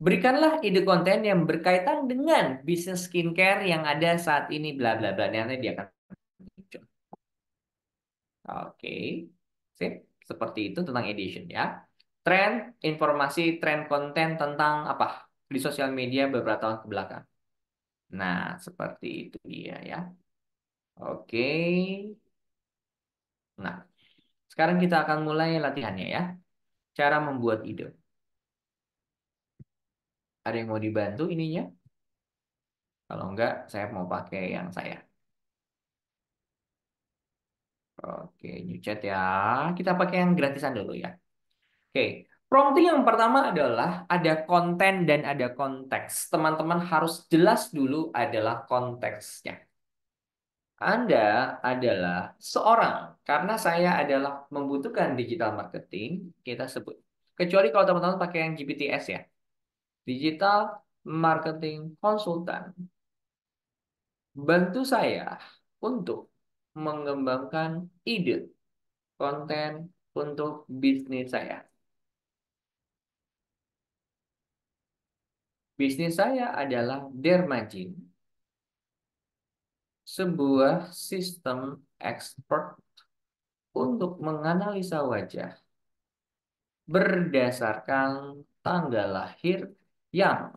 Berikanlah ide konten yang berkaitan dengan bisnis skincare yang ada saat ini, bla bla bla. Nanti dia akan muncul. Oke. Sip. Seperti itu tentang edition ya. Tren, informasi, tren konten tentang apa di sosial media beberapa tahun ke belakang. Nah, seperti itu dia ya. Oke. Nah, sekarang kita akan mulai latihannya ya. Cara membuat ide. Ada yang mau dibantu ininya? Kalau enggak, saya mau pakai yang saya. Oke, new chat ya. Kita pakai yang gratisan dulu ya. Oke, prompting yang pertama adalah ada konten dan ada konteks. Teman-teman harus jelas dulu adalah konteksnya. Anda adalah seorang, karena saya adalah membutuhkan digital marketing, kita sebut. Kecuali kalau teman-teman pakai yang GPTS ya. Digital Marketing Konsultan. Bantu saya untuk mengembangkan ide konten untuk bisnis saya. Bisnis saya adalah Dermajin, sebuah sistem expert untuk menganalisa wajah berdasarkan tanggal lahir yang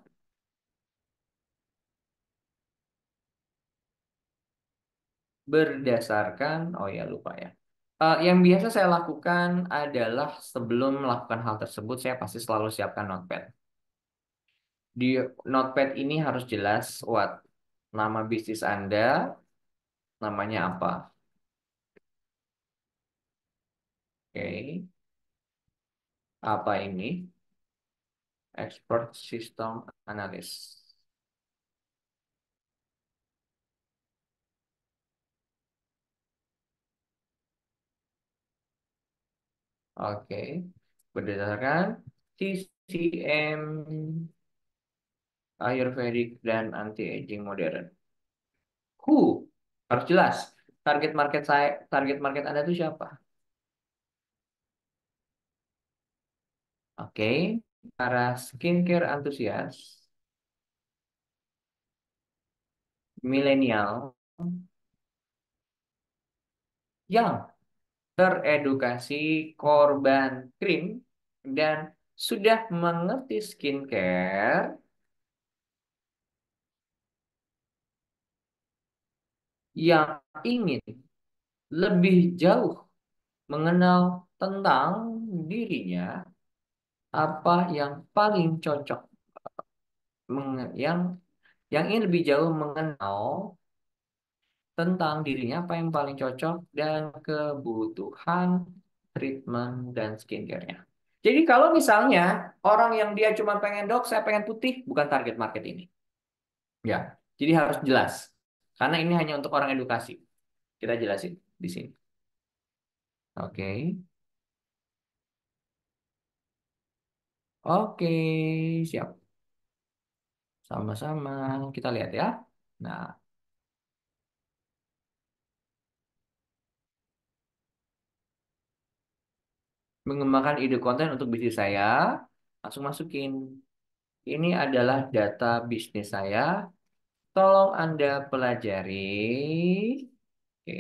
berdasarkan, oh ya lupa ya. Yang biasa saya lakukan adalah sebelum melakukan hal tersebut, saya pasti selalu siapkan notepad. Di notepad ini harus jelas, what, nama bisnis Anda, namanya apa. Oke, apa ini? Expert System Analyst. Oke, berdasarkan TCM Ayurvedic dan anti-aging modern. Who? Harus jelas. Target market saya, target market Anda itu siapa? Oke, para skincare antusias, milenial yang teredukasi korban krim dan sudah mengerti skincare yang ingin lebih jauh mengenal tentang dirinya, apa yang paling cocok, yang ingin lebih jauh mengenal tentang dirinya, apa yang paling cocok dan kebutuhan treatment dan skincare-nya. Jadi kalau misalnya orang yang dia cuma pengen dok, saya pengen putih, bukan target market ini. Ya, jadi harus jelas. Karena ini hanya untuk orang edukasi. Kita jelasin di sini. Oke. Oke, siap. Sama-sama. Kita lihat ya. Nah, mengembangkan ide konten untuk bisnis saya, langsung masukin. Ini adalah data bisnis saya, Tolong Anda pelajari. Oke.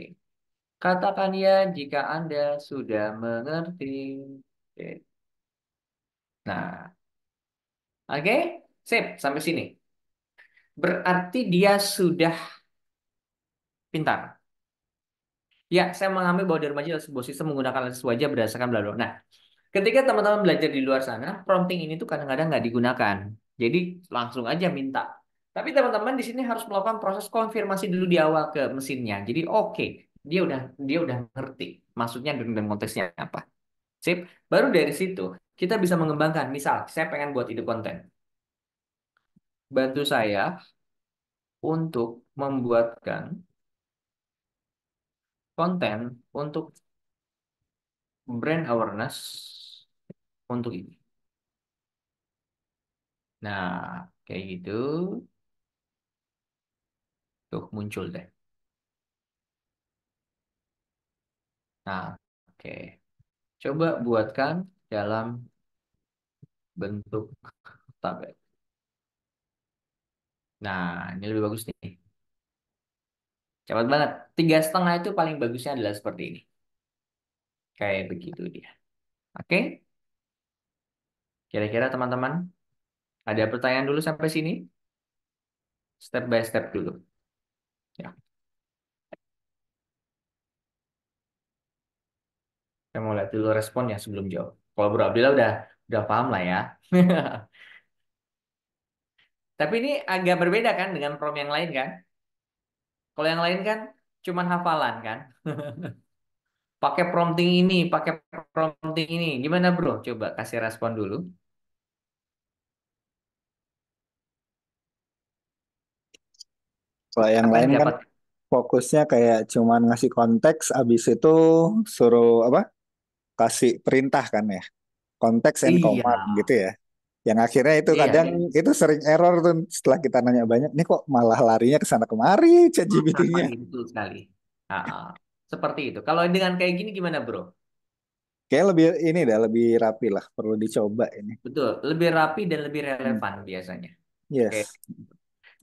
Katakan ya jika Anda sudah mengerti. Oke. Nah, oke. Sip, sampai sini. Berarti dia sudah pintar. Ya, saya mengambil bahwa dari adalah sebuah sistem menggunakan analisis wajah berdasarkan bla bla. Nah, ketika teman-teman belajar di luar sana, prompting ini tuh kadang-kadang nggak digunakan. Jadi langsung aja minta. Tapi teman-teman di sini harus melakukan proses konfirmasi dulu di awal ke mesinnya. Jadi oke, dia udah ngerti maksudnya dan konteksnya apa. Sip. Baru dari situ kita bisa mengembangkan. Misal, saya pengen buat ide konten. Bantu saya untuk membuatkan konten untuk brand awareness untuk ini. Nah, kayak gitu. Tuh muncul deh. Nah, oke. Coba buatkan dalam bentuk tabel. Nah, ini lebih bagus nih. Cepat banget. 3,5 itu paling bagusnya adalah seperti ini. Kayak begitu dia. Oke? Kira-kira teman-teman ada pertanyaan dulu sampai sini? Step by step dulu. Ya, saya mau lihat dulu responnya sebelum jawab. Kalau Bro Abdillah udah paham lah ya. Tapi ini agak berbeda kan dengan prom yang lain kan? Kalau yang lain kan cuman hafalan kan? Pakai prompting ini. Gimana bro? Coba kasih respon dulu. Kalau yang Apa yang lain kan didapat? fokusnya kayak cuman ngasih konteks, abis itu suruh apa? Kasih perintah kan ya, konteks and Iya, command gitu ya. Yang akhirnya itu iya. kadang itu sering error tuh setelah kita nanya banyak. Ini kok malah larinya ke sana kemari ChatGPT-nya. Betul sekali. Ah, ah. Seperti itu. Kalau dengan kayak gini gimana bro? Kayak lebih ini dah lebih rapi lah, perlu dicoba ini. Betul, lebih rapi dan lebih Hmm. relevan biasanya. Oke. Yes.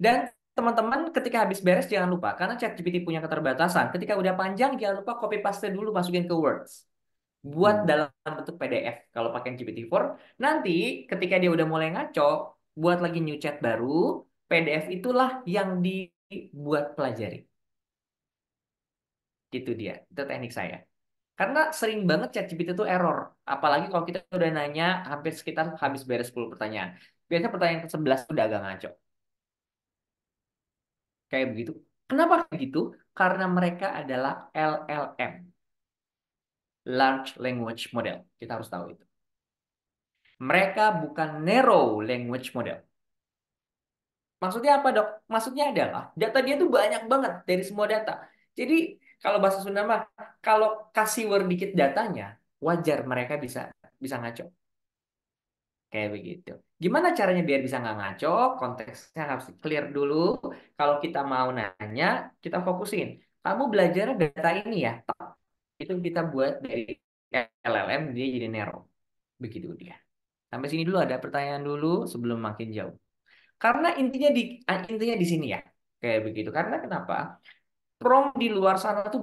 Dan teman-teman ketika habis beres jangan lupa, karena ChatGPT punya keterbatasan. Ketika udah panjang jangan lupa copy paste dulu masukin ke Words. Buat Hmm. dalam bentuk PDF kalau pakai GPT-4. Nanti ketika dia udah mulai ngaco, buat lagi new chat baru, PDF itulah yang dibuat pelajari. Gitu dia. Itu teknik saya. Karena sering banget ChatGPT itu error. Apalagi kalau kita udah nanya hampir sekitar habis beres 10 pertanyaan. Biasanya pertanyaan ke-11 udah agak ngaco. Kayak begitu. Kenapa kayak gitu? Karena mereka adalah LLM. Large Language Model. Kita harus tahu itu. Mereka bukan Narrow Language Model. Maksudnya apa, Dok? Maksudnya adalah data dia tuh banyak banget dari semua data. Jadi kalau bahasa Sunda mah kalau kasih word dikit datanya, wajar mereka bisa bisa ngaco. Kayak begitu. Gimana caranya biar bisa nggak ngaco? Konteksnya harus clear dulu. Kalau kita mau nanya, kita fokusin. Kamu belajar data ini ya. Itu kita buat dari LLM, dia jadi narrow. Begitu dia. Sampai sini dulu ada pertanyaan dulu sebelum makin jauh. Karena intinya di sini ya. Kayak begitu. Karena kenapa? Prompt di luar sana tuh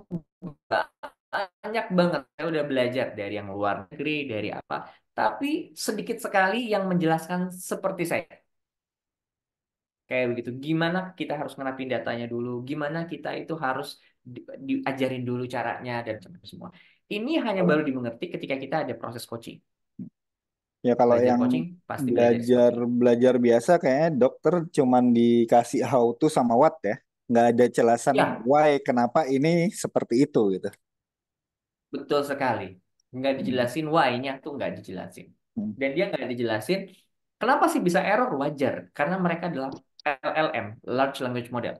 banyak banget. Saya udah belajar dari yang luar negeri, dari apa. Tapi sedikit sekali yang menjelaskan seperti saya. Kayak begitu. Gimana kita harus ngerapin datanya dulu. Gimana kita itu harus diajarin dulu caranya dan semua. Ini hanya baru dimengerti ketika kita ada proses coaching. Ya kalau Belajar yang coaching, pasti belajar belajar seperti ini. belajar biasa kayaknya dokter cuman dikasih how to sama what ya, nggak ada jelasan Ya, why kenapa ini seperti itu gitu. betul sekali. Nggak Hmm. dijelasin why-nya tuh nggak dijelasin. Hmm. Dan dia nggak dijelasin kenapa sih bisa error wajar. Karena mereka adalah LLM, Large Language Model.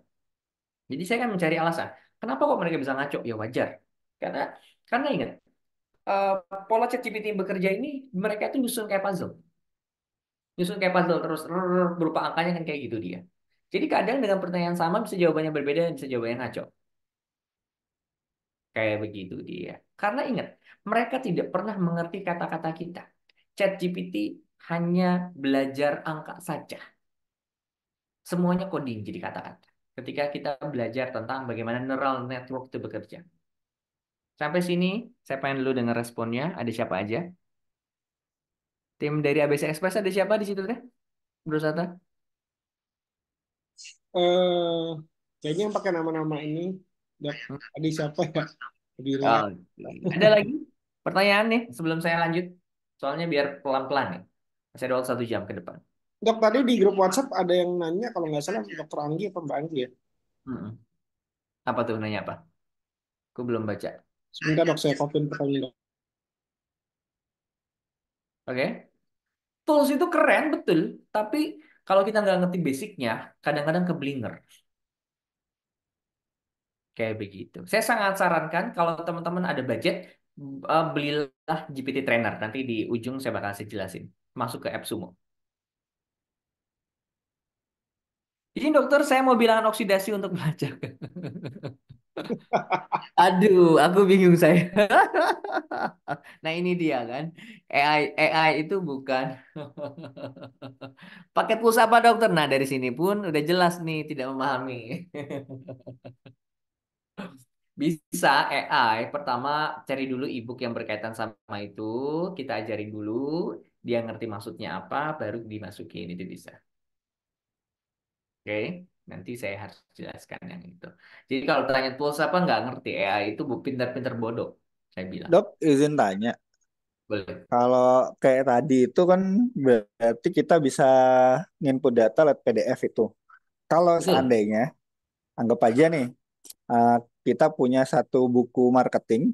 Jadi saya kan mencari alasan. Kenapa kok mereka bisa ngaco? Ya wajar. Karena karena ingat, eh, pola ChatGPT yang bekerja ini, mereka itu nyusun kayak puzzle. Nyusun kayak puzzle terus berupa angkanya kan kayak gitu dia. Jadi kadang dengan pertanyaan sama bisa jawabannya berbeda dan bisa jawabannya ngaco. Kayak begitu dia. Karena ingat, mereka tidak pernah mengerti kata-kata kita. ChatGPT hanya belajar angka saja. Semuanya coding jadi kata-kata. ketika kita belajar tentang bagaimana neural network itu bekerja. Sampai sini, saya pengen dulu dengar responnya. Ada siapa aja? Tim dari ABC Express ada siapa di situ teh? Bro Sata? eh Kayaknya yang pakai nama-nama ini, dok, Hmm. tadi siapa ya? Dilihat. Oke. Ada lagi pertanyaan nih sebelum saya lanjut? Soalnya biar pelan-pelan nih. Masih ada waktu 1 jam ke depan. Dok, tadi di grup WhatsApp ada yang nanya kalau nggak salah Dokter Anggi apa Mbak Anggi ya? Mm-mm. Apa tuh nanya apa? Aku belum baca. Sebentar dok, saya copy pertanyaan dok. Oke. Tools itu keren, betul. Tapi kalau kita nggak ngerti basicnya, kadang-kadang keblinger. Kayak begitu. Saya sangat sarankan kalau teman-teman ada budget, belilah GPT Trainer. Nanti di ujung saya bakal kasih jelasin. Masuk ke app Sumo. Izin dokter, saya mau bilangan oksidasi untuk belajar. Aduh, aku bingung saya. Nah ini dia kan. AI itu bukan paket pulsa apa dokter. Nah dari sini pun udah jelas nih tidak memahami. Bisa AI pertama cari dulu ebook yang berkaitan sama itu, kita ajarin dulu, dia ngerti maksudnya apa, baru dimasukin itu bisa. Oke, nanti saya harus jelaskan yang itu. Jadi kalau tanya tools apa nggak ngerti AI itu bu pintar-pintar bodoh, saya bilang. Dok, izin tanya. Boleh. Kalau kayak tadi itu kan berarti kita bisa nginput data lewat PDF itu. Kalau Betul. seandainya, anggap aja nih, eh, kita punya satu buku marketing,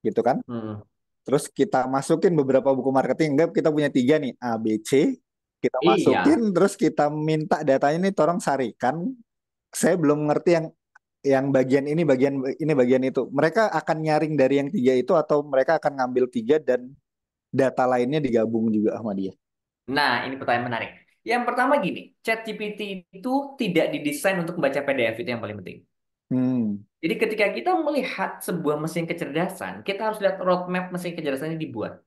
gitu kan? Hmm. Terus kita masukin beberapa buku marketing, anggap kita punya tiga nih, A, B, C. Kita masukin, Iya. terus kita minta datanya nih, tolong sarikan. Saya belum ngerti yang bagian ini bagian itu. Mereka akan nyaring dari yang tiga itu atau mereka akan ngambil tiga dan data lainnya digabung juga sama dia. Nah, ini pertanyaan menarik. Yang pertama gini, ChatGPT itu tidak didesain untuk membaca PDF, itu yang paling penting. Hmm. Jadi ketika kita melihat sebuah mesin kecerdasan, kita harus lihat roadmap mesin kecerdasan ini dibuat.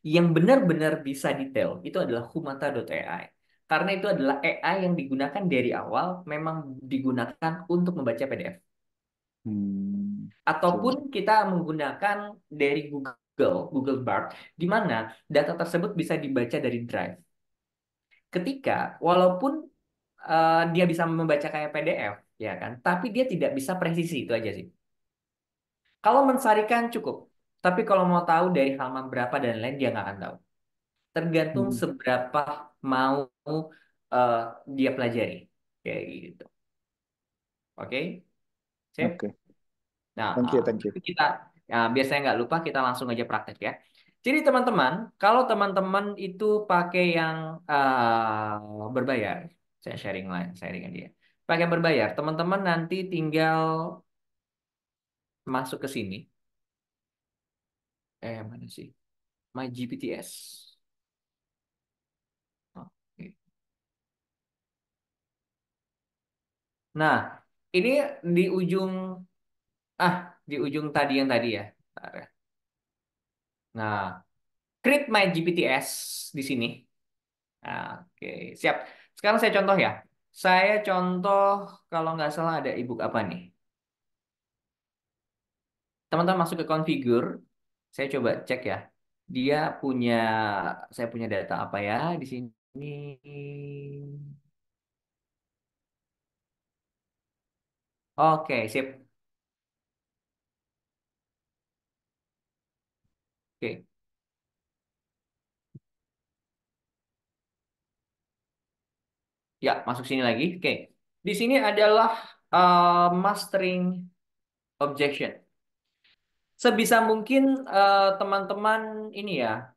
Yang benar-benar bisa detail itu adalah Humata.ai. Karena itu adalah AI yang digunakan dari awal memang digunakan untuk membaca PDF. Hmm. Ataupun Oke. kita menggunakan dari Google Bard, di mana data tersebut bisa dibaca dari Drive. Ketika, walaupun dia bisa membaca kayak PDF, ya kan, tapi dia tidak bisa presisi, itu aja sih. Kalau mensarikan cukup, tapi kalau mau tahu dari halaman berapa dan lain, dia nggak akan tahu. Tergantung Hmm. seberapa mau eh, dia pelajari kayak gitu. Oke, sip. Oke. Nah, Thank you, thank you. kita biasanya nggak lupa kita langsung aja praktek ya. Jadi teman-teman, kalau teman-teman itu pakai yang berbayar, saya sharing dia. Pakai berbayar, teman-teman nanti tinggal masuk ke sini. Mana sih? My GPTS. Oke. Nah, ini di ujung ah di ujung tadi yang tadi ya. Bentar ya. Nah, create my GPTS di sini. Nah, oke, siap. Sekarang saya contoh ya. Saya contoh kalau nggak salah ada ebook apa nih. Teman-teman masuk ke configure. Saya coba cek ya. Dia punya, saya punya data apa ya di sini. Oke, sip. Oke, ya masuk sini lagi. Oke, di sini adalah mastering objection. Sebisa mungkin teman-teman ini ya,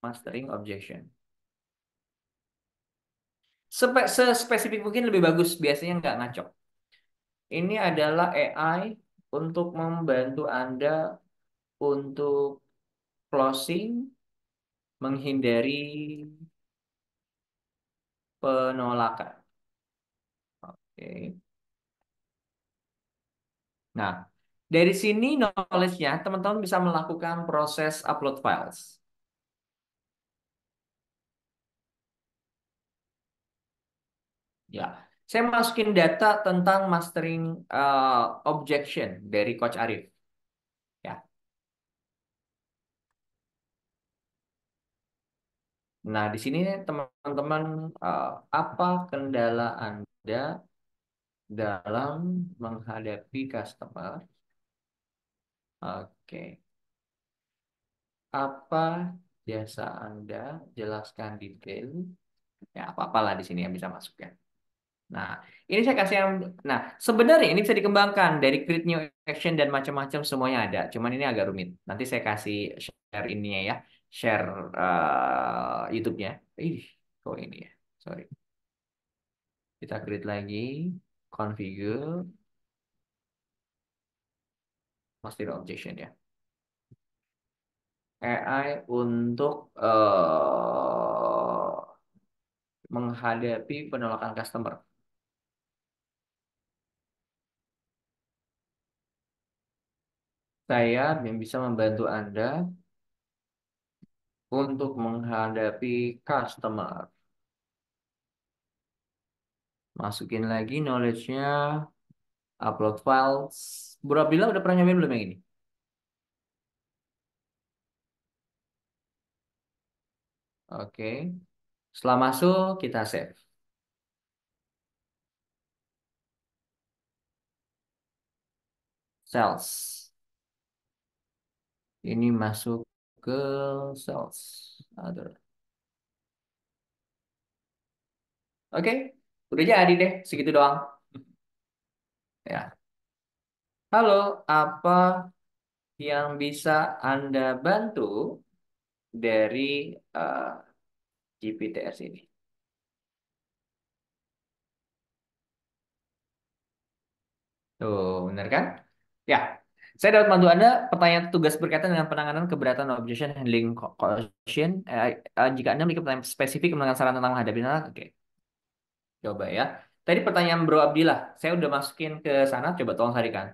mastering objection. Sespesifik mungkin lebih bagus, biasanya nggak ngaco. Ini adalah AI untuk membantu Anda untuk closing, menghindari penolakan. Oke. Nah, dari sini knowledge-nya teman-teman bisa melakukan proses upload files. Ya, Saya masukin data tentang mastering objection dari Coach Arif. Ya. Nah, di sini teman-teman, apa kendala Anda dalam menghadapi customer? Oke. Apa jasa Anda? Jelaskan detail. Ya, apa-apalah di sini yang bisa masuk ya. Nah, ini saya kasih yang. Nah, sebenarnya ini bisa dikembangkan dari create new action dan macam-macam semuanya ada. Cuman ini agak rumit. Nanti saya kasih share ininya ya, share YouTube-nya. Ih, kok ini ya? Sorry. Kita create lagi, configure, master objection ya. AI untuk menghadapi penolakan customer. Saya yang bisa membantu Anda untuk menghadapi customer. Masukin lagi knowledge-nya, upload files. Bro Abdillah udah pernah nyobain belum yang ini? Oke. Setelah masuk, kita save. Sales. Ini masuk ke sales. Other. Oke. Udah jadi deh. Segitu doang. Ya. Halo, apa yang bisa Anda bantu dari eh, GPTS ini? Tuh, benar kan? Ya, saya dapat bantu Anda pertanyaan tugas berkaitan dengan penanganan keberatan objection handling caution. Jika Anda memiliki pertanyaan spesifik mengenai saran tentang menghadapi anak, oke, coba ya. Tadi pertanyaan Bro Abdillah, saya udah masukin ke sana, coba tolong sarikan.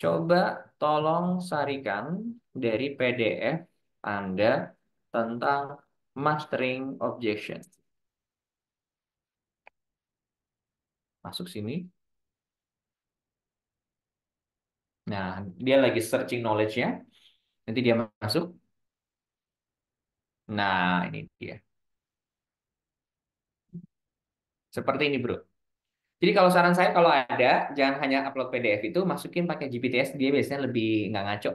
Coba tolong sarikan dari PDF Anda tentang mastering objection. Masuk sini. Nah, dia lagi searching knowledge-nya. Nanti dia masuk. Nah, ini dia. Seperti ini, Bro. Jadi kalau saran saya kalau ada, jangan hanya upload PDF itu, masukin pakai GPTS, dia biasanya lebih nggak ngaco.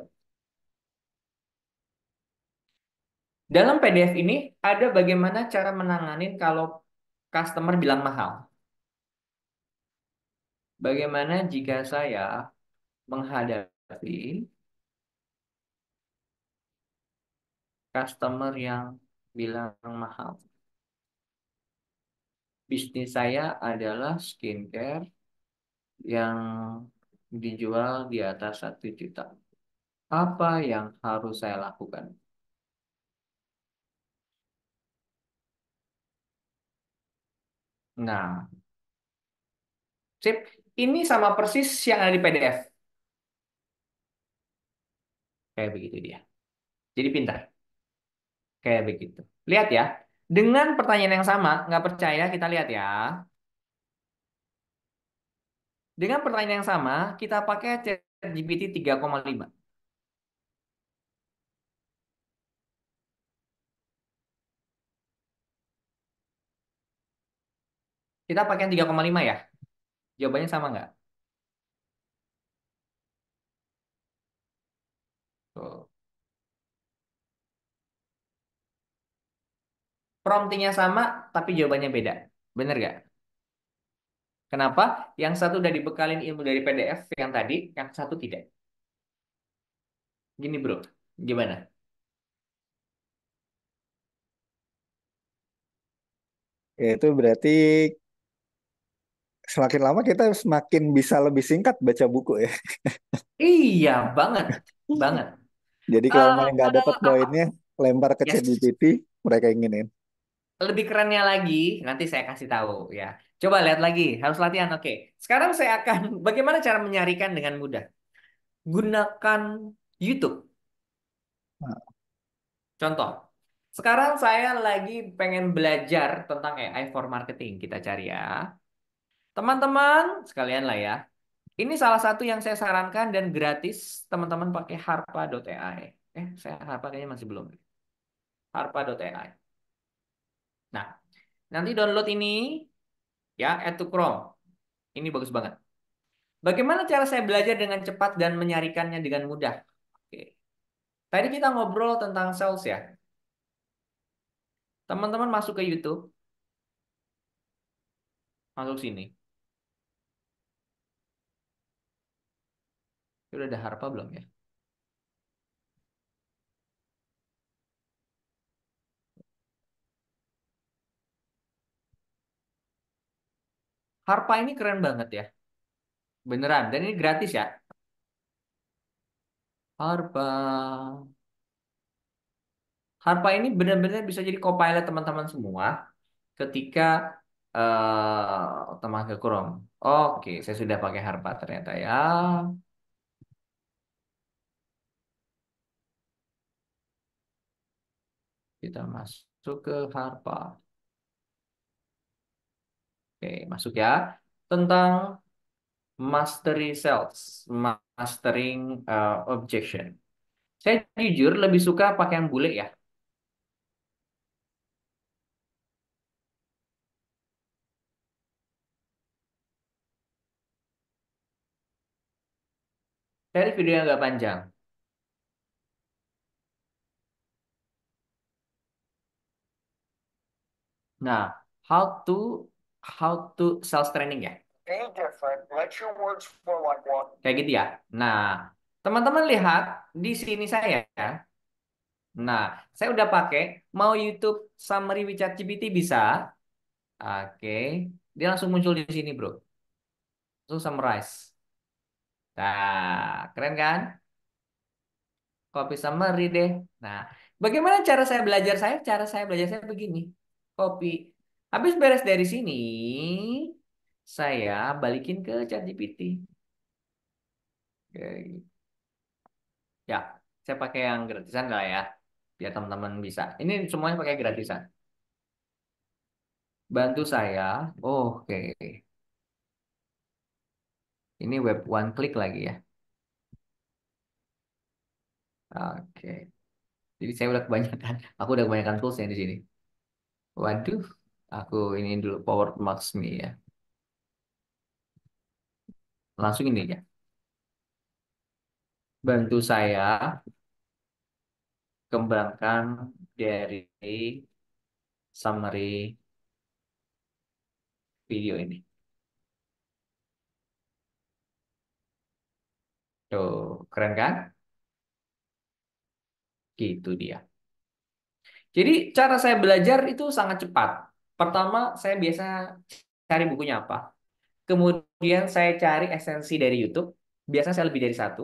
Dalam PDF ini ada bagaimana cara menanganin kalau customer bilang mahal. Bagaimana jika saya menghadapi customer yang bilang mahal. Bisnis saya adalah skincare yang dijual di atas 1 juta. Apa yang harus saya lakukan? Nah, sip. Ini sama persis yang ada di PDF. Kayak begitu dia. Jadi pintar. Kayak begitu. Lihat ya. Dengan pertanyaan yang sama, nggak percaya, kita lihat ya. Dengan pertanyaan yang sama, kita pakai ChatGPT 3,5. Kita pakai yang 3,5 ya. Jawabannya sama nggak? Tuh. Promptingnya sama, tapi jawabannya beda. Bener nggak? Kenapa? Yang satu udah dibekalin ilmu dari PDF yang tadi, yang satu tidak. Gini bro, gimana? Ya, itu berarti semakin lama kita semakin bisa lebih singkat baca buku ya. Iya, banget. Banget. Jadi kalau Eh, mereka nggak dapat poinnya, lempar ke yes. ChatGPT, mereka inginin. Lebih kerennya lagi, nanti saya kasih tahu ya. Coba lihat lagi, harus latihan. Oke. Sekarang saya akan, bagaimana cara menyarikan dengan mudah? Gunakan YouTube. Nah, Contoh, sekarang saya lagi pengen belajar tentang AI for marketing. Kita cari ya. Teman-teman, sekalian lah ya. Ini salah satu yang saya sarankan dan gratis. Teman-teman pakai harpa.ai. Saya harpa kayaknya masih belum. Harpa.ai. Nah, nanti download ini ya, add to Chrome. Ini bagus banget. Bagaimana cara saya belajar dengan cepat dan menyarikannya dengan mudah? Oke. Tadi kita ngobrol tentang sales ya. Teman-teman masuk ke YouTube, masuk sini. Udah ada Harpa belum ya? Harpa ini keren banget ya. Beneran. Dan ini gratis ya. Harpa. Harpa ini benar-benar bisa jadi copilot teman-teman semua ketika teman ke Chrome. Oke, saya sudah pakai Harpa ternyata ya. Kita masuk ke Harpa. Oke, masuk ya. Tentang mastery sales, mastering objection. Saya jujur lebih suka pakai yang bule ya. Cari video yang agak panjang. Nah, how to how to sales training ya. Kayak gitu ya. Nah, teman-teman lihat di sini saya ya. Nah, saya udah pakai mau YouTube summary with ChatGPT bisa. Oke. Dia langsung muncul di sini, Bro. Langsung summarize. Nah, keren kan? Copy summary deh. Nah, bagaimana cara saya belajar saya? Cara saya belajar saya begini. Copy. Habis beres dari sini, saya balikin ke ChatGPT. Oke. Ya, saya pakai yang gratisan lah ya, biar teman-teman bisa. Ini semuanya pakai gratisan. Bantu saya. Oke. Ini web one click lagi ya. Oke. Jadi saya udah kebanyakan. Aku udah kebanyakan tools yang di sini. Waduh. Aku ini dulu Power Max Me ya. Langsung ini ya. Bantu saya kembangkan dari summary video ini. Tuh, keren kan? Gitu dia. Jadi cara saya belajar itu sangat cepat. Pertama, saya biasa cari bukunya apa. Kemudian saya cari esensi dari YouTube. Biasanya saya lebih dari satu.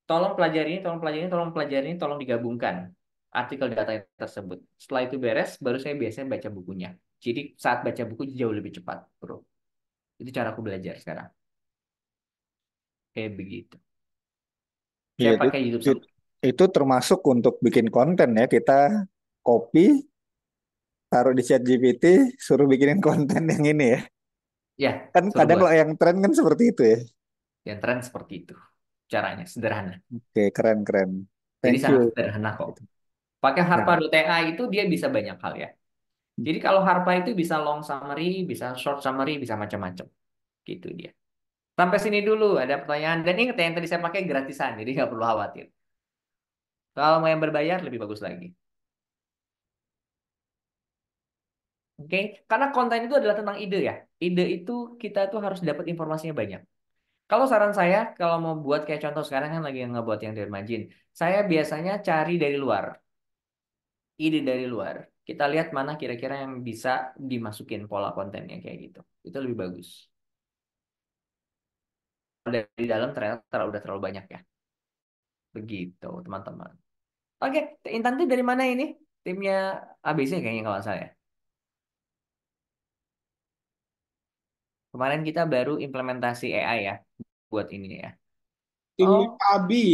Tolong pelajari ini, tolong pelajari ini, tolong pelajari ini, tolong digabungkan artikel data tersebut. Setelah itu beres, baru saya biasanya baca bukunya. Jadi saat baca buku jauh lebih cepat, bro. Itu cara aku belajar sekarang. Kayak begitu. Iya, Saya pakai YouTube itu, itu termasuk untuk bikin konten ya. Kita copy, taruh di chat GPT, suruh bikinin konten yang ini ya. ya, Kan suruh kadang buat. lo yang tren kan seperti itu ya. Yang tren seperti itu. Caranya sederhana. Oke, keren keren. Jadi Thank you. sangat sederhana kok. Pakai Nah, Harpa.ai itu dia bisa banyak hal ya. Jadi kalau Harpa itu bisa long summary, bisa short summary, bisa macam-macam. Gitu dia. Sampai sini dulu ada pertanyaan. Dan ingat ya, yang tadi saya pakai gratisan, jadi nggak perlu khawatir. Kalau mau yang berbayar lebih bagus lagi. Oke, karena konten itu adalah tentang ide ya. Ide itu kita tuh harus dapat informasinya banyak. Kalau saran saya, kalau mau buat kayak contoh sekarang kan lagi ngebuat yang dari Margin, saya biasanya cari dari luar, ide dari luar. Kita lihat mana kira-kira yang bisa dimasukin pola kontennya kayak gitu. Itu lebih bagus. Dari dalam ternyata udah terlalu banyak ya. Begitu, teman-teman. Oke, Intan tuh dari mana ini? Timnya ABC kayaknya kalau nggak salah ya. Kemarin kita baru implementasi AI ya buat ini ya. Timnya Oh, Pak Abi.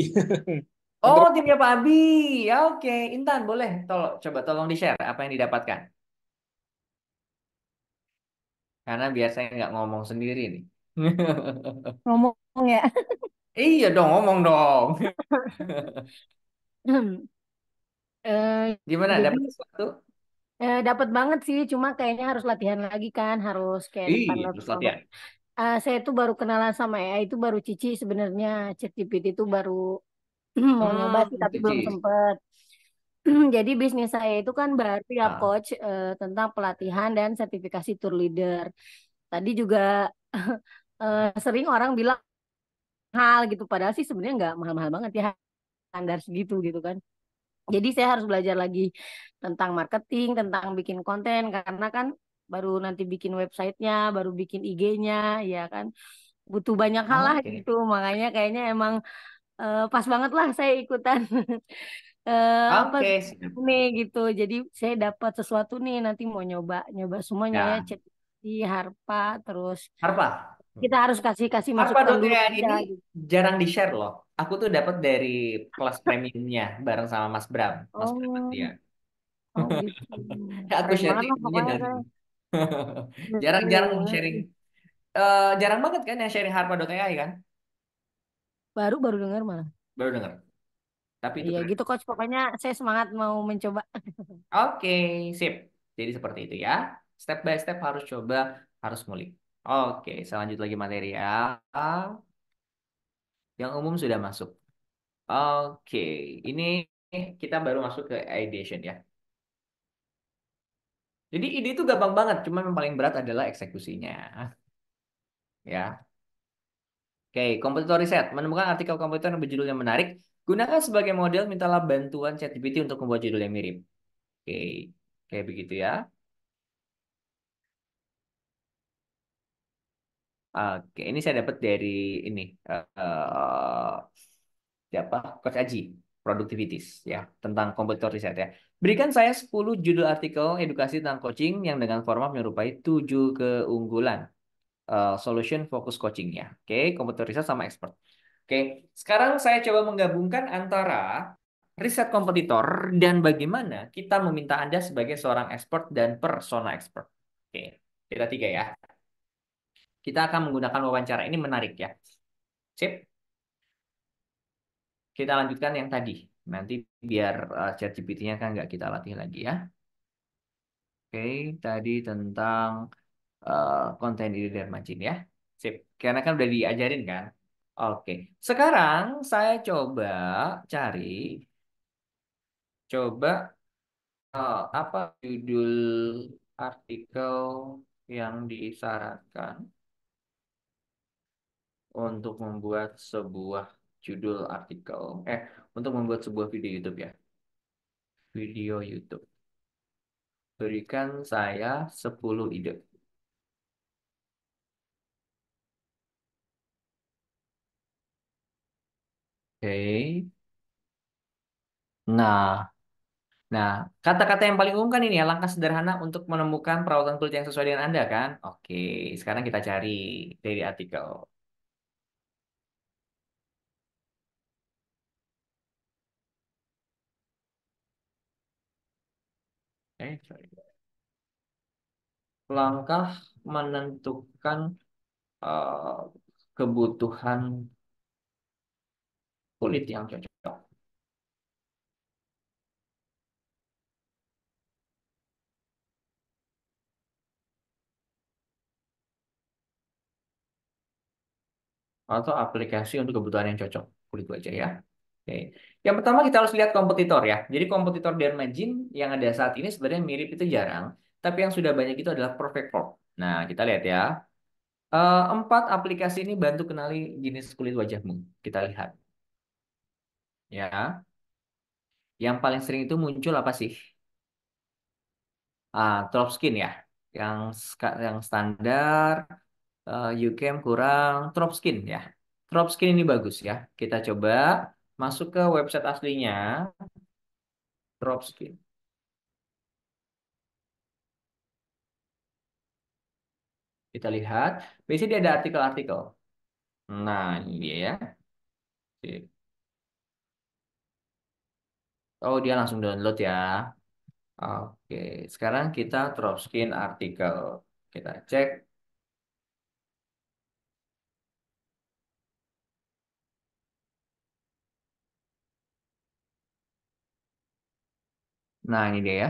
oh Ada timnya Pak Abi. Ya oke, Intan boleh coba tolong di-share apa yang didapatkan. Karena biar saya nggak ngomong sendiri nih. Ngomong ya. Iya dong, ngomong dong. Eh, Gimana, jadi dapat sesuatu? dapat banget sih, cuma kayaknya harus latihan lagi kan, harus kayak Ih, terus download. latihan. Saya tuh baru kenalan sama AI itu baru Cici sebenarnya. ChatGPT itu baru mau nyoba sih tapi belum Cici. sempet. Jadi bisnis saya itu kan baru ya Ah, coach tentang pelatihan dan sertifikasi tour leader. Tadi juga sering orang bilang hal gitu, padahal sih sebenarnya nggak mahal-mahal banget ya, standar segitu gitu kan. Jadi saya harus belajar lagi tentang marketing, tentang bikin konten karena kan baru nanti bikin websitenya, baru bikin IG-nya, ya kan butuh banyak hal lah oke. gitu. Makanya kayaknya emang pas banget lah saya ikutan apa Oke, siap. nih gitu. Jadi saya dapat sesuatu nih nanti mau nyoba nyoba semuanya ya, Ya, chat di Harpa terus Harpa. kita harus kasih kasih masukan dulu Harpa.ai aja ini gitu. jarang di-share loh. Aku tuh dapat dari kelas premiumnya bareng sama Mas Bram. Mas Bram Oh, ya. oh gitu. Aku Keren share banget lah ilmunya pokoknya dari. saya. Jarang-jarang Bener. sharing. Jarang banget kan yang sharing Harpa.ai kan? Baru baru dengar malah. Baru dengar. Tapi itu Iya keren. gitu coach. Pokoknya saya semangat mau mencoba. Oke, sip. Jadi seperti itu ya. Step by step harus coba, harus ngulik. Oke, selanjut lagi materi ya. Yang umum sudah masuk. Oke, ini kita baru masuk ke ideation ya. Jadi ide itu gampang banget, cuma yang paling berat adalah eksekusinya. Ya. Oke, kompetitor riset. Menemukan artikel kompetitor yang berjudul yang menarik. Gunakan sebagai model, mintalah bantuan ChatGPT untuk membuat judul yang mirip. Oke, kayak begitu ya. Oke, ini saya dapat dari ini siapa? Coach Aji, Productivities ya, tentang kompetitor riset ya. Berikan saya 10 judul artikel edukasi tentang coaching yang dengan format menyerupai 7 keunggulan. Solution fokus coachingnya. Oke, kompetitor riset sama expert. Oke, sekarang saya coba menggabungkan antara riset kompetitor dan bagaimana kita meminta Anda sebagai seorang expert dan persona expert. Oke, kita tiga ya. Kita akan menggunakan wawancara. Ini menarik ya. Sip, kita lanjutkan yang tadi. Nanti biar ChatGPT-nya kan nggak kita latih lagi ya. Oke, tadi tentang konten ide dan margin ya. Sip, karena kan udah diajarin kan. Oke, sekarang saya cari, coba apa judul artikel yang disarankan untuk membuat sebuah judul artikel, untuk membuat sebuah video YouTube ya, video YouTube. Berikan saya 10 ide. Oke. Nah, Nah, kata-kata yang paling umum kan ini ya, langkah sederhana untuk menemukan perawatan kulit yang sesuai dengan Anda kan? Oke, sekarang kita cari dari artikel. Sorry. Langkah menentukan eh, kebutuhan kulit yang cocok. Atau aplikasi untuk kebutuhan yang cocok kulit wajah ya. Oke. Yang pertama kita harus lihat kompetitor ya. Jadi kompetitor Dermagin yang ada saat ini sebenarnya mirip itu jarang, tapi yang sudah banyak itu adalah Perfect Corp. Nah, kita lihat ya. Empat aplikasi ini bantu kenali jenis kulit wajahmu. Kita lihat ya. Yang paling sering itu muncul apa sih? Drop skin ya. Yang standar, YouCam kurang, drop skin ya. Drop skin ini bagus ya. Kita coba masuk ke website aslinya, drop skin. Kita lihat. Biasanya dia ada artikel-artikel. Nah, ini dia ya. Sip. Oh, dia langsung download ya. Oke, sekarang kita drop skin artikel. Kita cek. Nah, ini dia ya.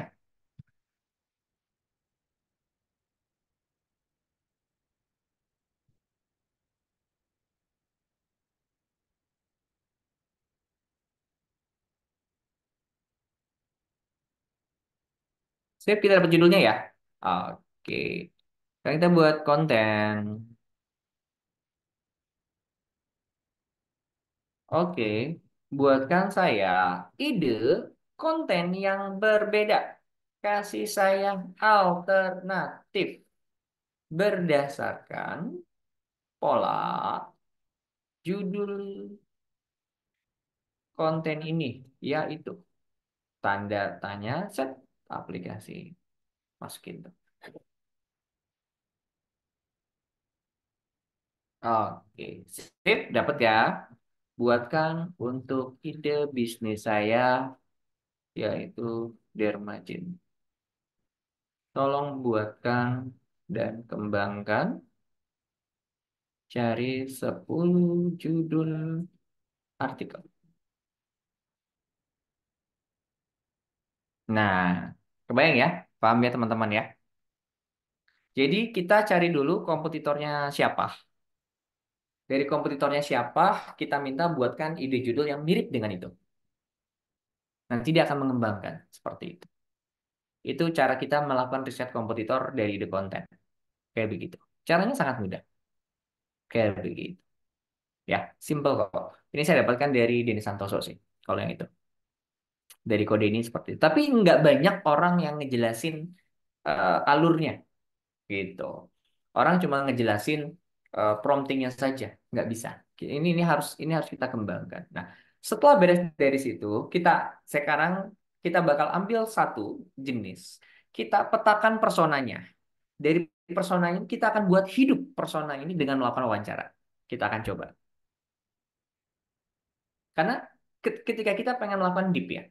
Sip, kita dapat judulnya ya. Oke. Sekarang kita buat konten. Oke. Buatkan saya ide konten yang berbeda. Kasih saya alternatif berdasarkan pola judul konten ini, yaitu tanda tanya set aplikasi. Masukin tuh. Oke, sip, dapat ya. Buatkan untuk ide bisnis saya, yaitu Dermajin. Tolong buatkan dan kembangkan. Cari 10 judul artikel. Nah, kebayang ya? Paham ya teman-teman ya? Jadi kita cari dulu kompetitornya siapa. Dari kompetitornya siapa, kita minta buatkan ide judul yang mirip dengan itu. Nanti dia akan mengembangkan seperti itu. Itu cara kita melakukan riset kompetitor dari ide konten. Kayak begitu. Caranya sangat mudah. Kayak begitu. Ya, simple kok. Ini saya dapatkan dari Denny Santoso sih. Kalau yang itu. Dari kode ini seperti itu. Tapi nggak banyak orang yang ngejelasin alurnya. Gitu. Orang cuma ngejelasin promptingnya saja, nggak bisa. Ini harus kita kembangkan. Nah, setelah beres dari situ, sekarang kita bakal ambil satu jenis, kita petakan personanya. Dari persona ini kita akan buat hidup persona ini dengan melakukan wawancara. Kita akan coba. Karena ketika kita pengen melakukan deep ya.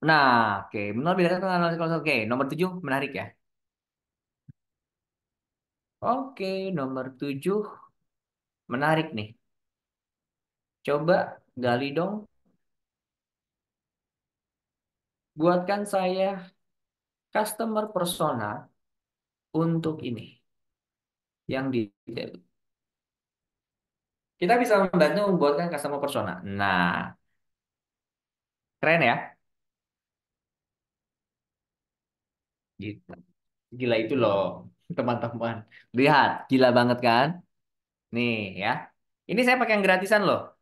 Nah, oke, benar bedakan dengan analisis konsep. Oke, nomor 7 menarik ya. Oke, nomor 7 menarik nih. Coba gali dong, buatkan saya customer persona untuk ini, yang detail. Kita bisa membantu membuatkan customer persona. Nah, keren ya. Gitu. Gila itu loh, teman-teman. Lihat, gila banget kan? Nih ya. Ini saya pakai yang gratisan loh.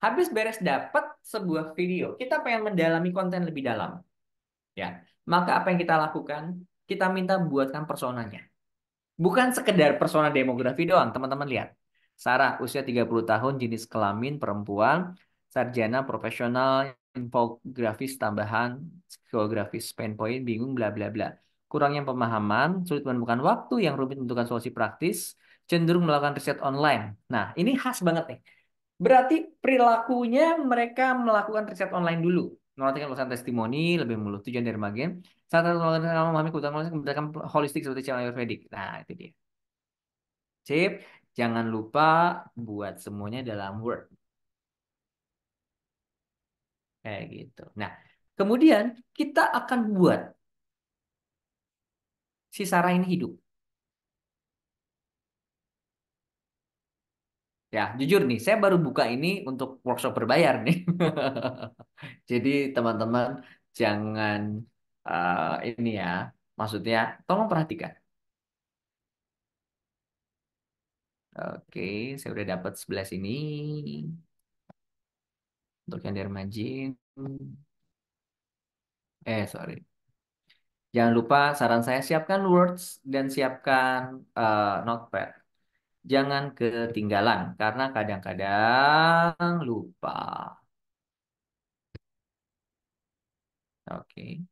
Habis beres dapat sebuah video, kita pengen mendalami konten lebih dalam. Ya, maka apa yang kita lakukan? Kita minta buatkan personanya. Bukan sekedar persona demografi doang, teman-teman lihat. Sarah, usia 30 tahun, jenis kelamin perempuan, sarjana profesional, infografis tambahan, geografis, pain point, bingung, bla bla bla. Kurangnya pemahaman, sulit menemukan waktu yang rumit menentukan solusi praktis, cenderung melakukan riset online. Nah, ini khas banget nih. Berarti perilakunya mereka melakukan riset online dulu. Melakukan ulasan testimoni, lebih memulih tujuan dari bagian. Saat melakukan memahami kebutuhan holistik seperti cara Ayurvedic. Nah, itu dia. Sip. Jangan lupa buat semuanya dalam Word. Kayak gitu. Nah, kemudian kita akan buat si Sarah ini hidup. Ya, jujur nih, saya baru buka ini untuk workshop berbayar nih. Jadi teman-teman jangan ini ya, maksudnya tolong perhatikan. Oke, saya udah dapat sebelah sini untuk yang dermajin. Sorry. Jangan lupa saran saya siapkan words dan siapkan notepad. Jangan ketinggalan karena kadang-kadang lupa. Oke.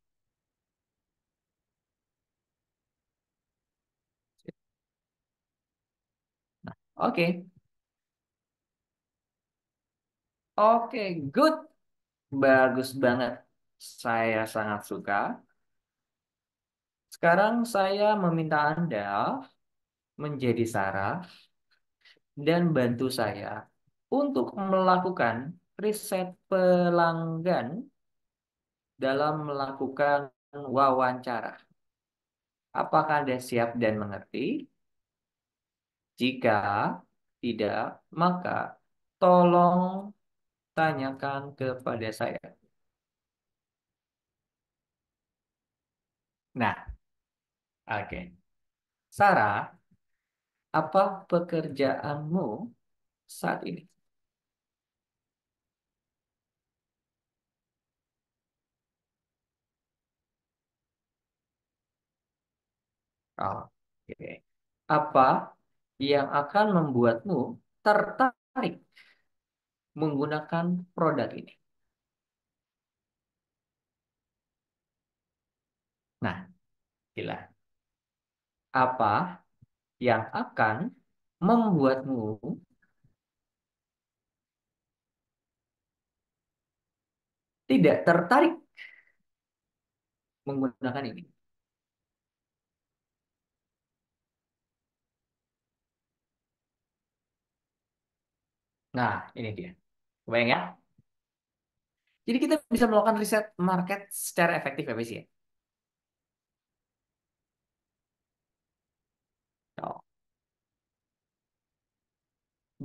Nah, oke. Oke, good. Bagus banget. Saya sangat suka. Sekarang saya meminta Anda menjadi Sarah dan bantu saya untuk melakukan riset pelanggan dalam melakukan wawancara. Apakah Anda siap dan mengerti? Jika tidak, maka tolong tanyakan kepada saya. Nah, oke. Sarah, apa pekerjaanmu saat ini? Oke. Apa yang akan membuatmu tertarik menggunakan produk ini? Nah, gila. Apa yang akan membuatmu tidak tertarik menggunakan ini? Nah, ini dia. Kebayang ya? Jadi kita bisa melakukan riset market secara efektif ya, Bes, ya? Oh.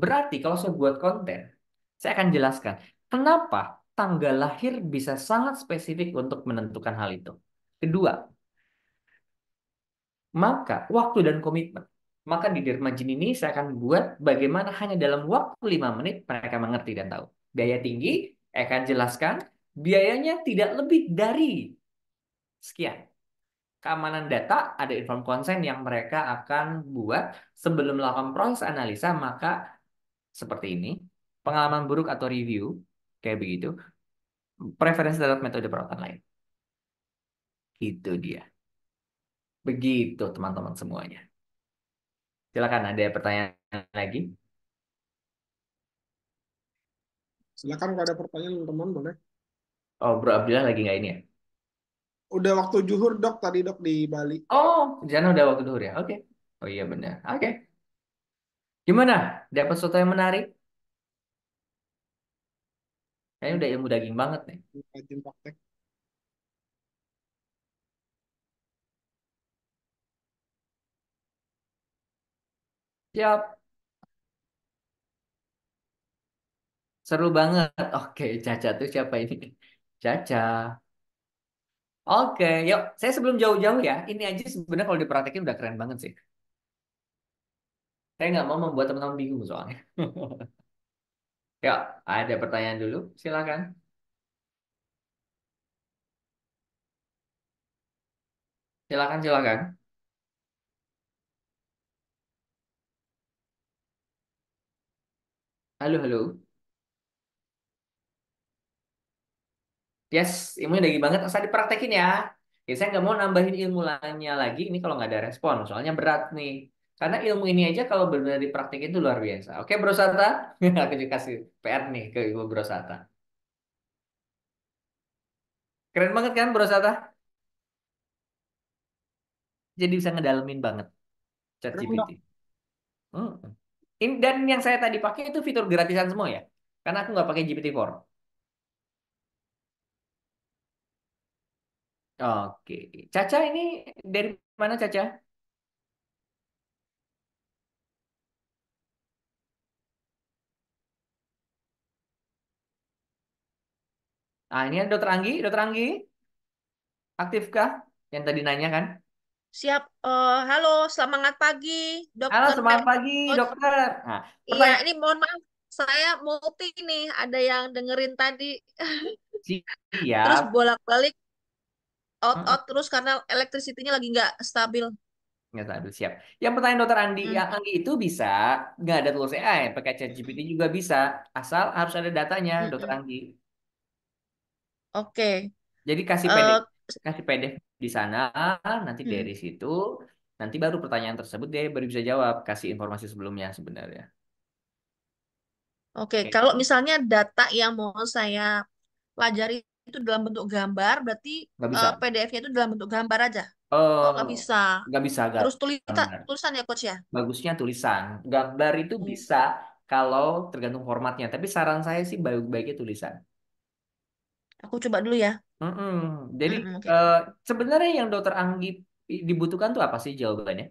Berarti kalau saya buat konten, saya akan jelaskan kenapa tanggal lahir bisa sangat spesifik untuk menentukan hal itu. Kedua, maka waktu dan komitmen. Maka di Dermajin ini saya akan buat bagaimana hanya dalam waktu 5 menit mereka mengerti dan tahu. Biaya tinggi, saya akan jelaskan biayanya tidak lebih dari sekian. Keamanan data, ada inform consent yang mereka akan buat sebelum melakukan proses analisa, maka seperti ini. Pengalaman buruk atau review, kayak begitu. Preferensi terhadap metode perawatan lain. Itu dia. Begitu teman-teman semuanya. Silakan ada pertanyaan lagi. Silakan kalau ada pertanyaan teman-teman boleh. Oh, Bro Abdillah lagi nggak ini ya? Udah waktu zuhur dok tadi dok di Bali. Oh, di sana udah waktu duhur ya? Oke. Oh iya benar. Oke. Gimana? Dapat sesuatu yang menarik? Kayaknya udah ilmu daging banget nih. Rajin praktek. Siap. Seru banget. Oke, Caca tuh siapa ini? Caca. Oke, yuk. Saya sebelum jauh-jauh ya, ini aja sebenarnya kalau dipraktekin udah keren banget sih. Saya nggak mau membuat teman-teman bingung soalnya. Yuk, ada pertanyaan dulu. Silakan. Silakan, silakan. Halo, halo. Yes, ilmunya daging banget. Asal dipraktekin ya. Ya, saya nggak mau nambahin ilmu lainnya lagi. Ini kalau nggak ada respon, soalnya berat nih. Karena ilmu ini aja kalau benar-benar dipraktekin itu luar biasa. Oke, Bro Sata. Aku juga kasih PR nih ke Ibu Bro Sata. Keren banget kan, Bro Sata? Jadi bisa ngedalemin banget Keren ChatGPT. dok. Hmm. Dan yang saya tadi pakai itu fitur gratisan semua ya. Karena aku nggak pakai GPT-4. Oke. Caca ini dari mana, Caca? Ah, ini ada Dokter Anggi. Dokter Anggi, aktifkah? Yang tadi nanya kan? Siap. Halo, selamat pagi, Halo, Dokter semangat pagi, Meros. dokter. Nah, Iya, pertanyaan ini mohon maaf, saya multi nih. Ada yang dengerin tadi, terus siap. bolak-balik Mm-mm. out-out terus karena electricity-nya lagi nggak stabil. Nggak tahu, siap. Yang pertanyaan dokter Andi, Hmm, yang Anggi itu bisa, nggak ada tools AI, pakai ChatGPT juga bisa. Asal harus ada datanya, dokter mm-mm. Anggi. Oke. Jadi Eh, kasih PDF di sana, nanti hmm, dari situ, nanti baru pertanyaan tersebut dia baru bisa jawab, kasih informasi sebelumnya sebenarnya. oke. Oke. Kalau misalnya data yang mau saya pelajari itu dalam bentuk gambar, berarti Nggak bisa. PDF-nya itu dalam bentuk gambar aja. Oh, Eh, nggak bisa. nggak bisa Harus gambar. tulisan ya, Coach ya? Bagusnya tulisan. Gambar itu Hmm. bisa kalau tergantung formatnya. Tapi saran saya sih baik-baiknya tulisan. Aku coba dulu ya. Mm-mm. Jadi Oke. eh, sebenarnya yang Dokter Anggi dibutuhkan tuh apa sih jawabannya?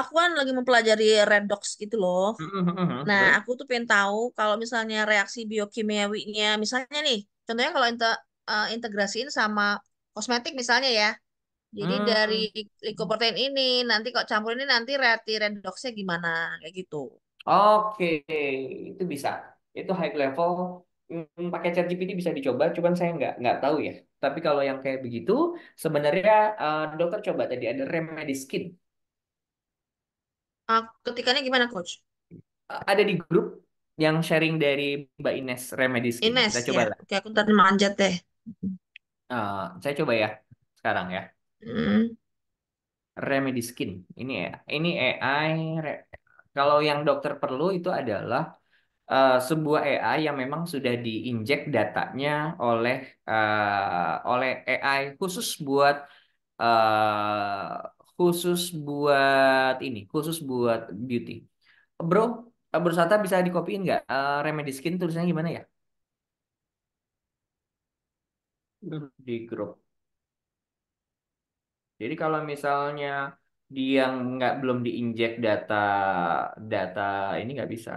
Aku kan lagi mempelajari redox gitu loh. Mm-mm. Nah, Terus? aku tuh pengen tahu kalau misalnya reaksi biokimiawinya, misalnya nih, contohnya kalau integrasiin sama kosmetik misalnya ya. Jadi dari Hmm. likoprotein ini, nanti kok campur ini nanti reaksi redoxnya gimana, kayak gitu. Oke, itu bisa. Itu high level. Pakai ChatGPT bisa dicoba, cuman saya nggak tahu ya. Tapi kalau yang kayak begitu, sebenarnya dokter coba tadi ada remedy skin. Ketikannya gimana, Coach? Ada di grup yang sharing dari Mbak Ines remedy skin. Ines Kita coba ya. lah. Oke, aku ntar manjat deh. Saya coba ya sekarang ya. Hmm. Remedy skin. Ini AI. Kalau yang dokter perlu itu adalah sebuah AI yang memang sudah diinjek datanya oleh AI eh, khusus buat beauty. Bro, Bro Sata bisa dikopiin nggak Remedy Skin tulisannya gimana ya di grup? Jadi kalau misalnya dia belum diinjek data data ini nggak bisa.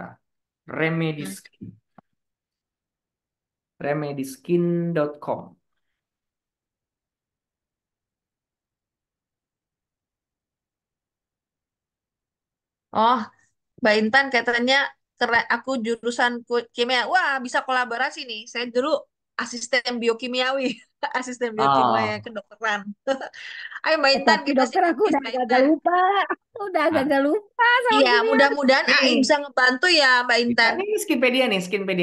Remedy Hmm. Skin, remedyskin.com. Oh, Mbak Intan katanya keren, aku jurusan kimia. Wah, bisa kolaborasi nih. Saya dulu asisten biokimiawi, asisten biokimia Oh, kedokteran. Ayo Mbak Intan, Tapi kita dokter aku sinergis udah Mbak agak Intan. lupa. Udah nah, agak lupa sama Iya, kimia. mudah-mudahan AI ini bisa ngebantu ya Mbak bisa Intan. nih Skinpedia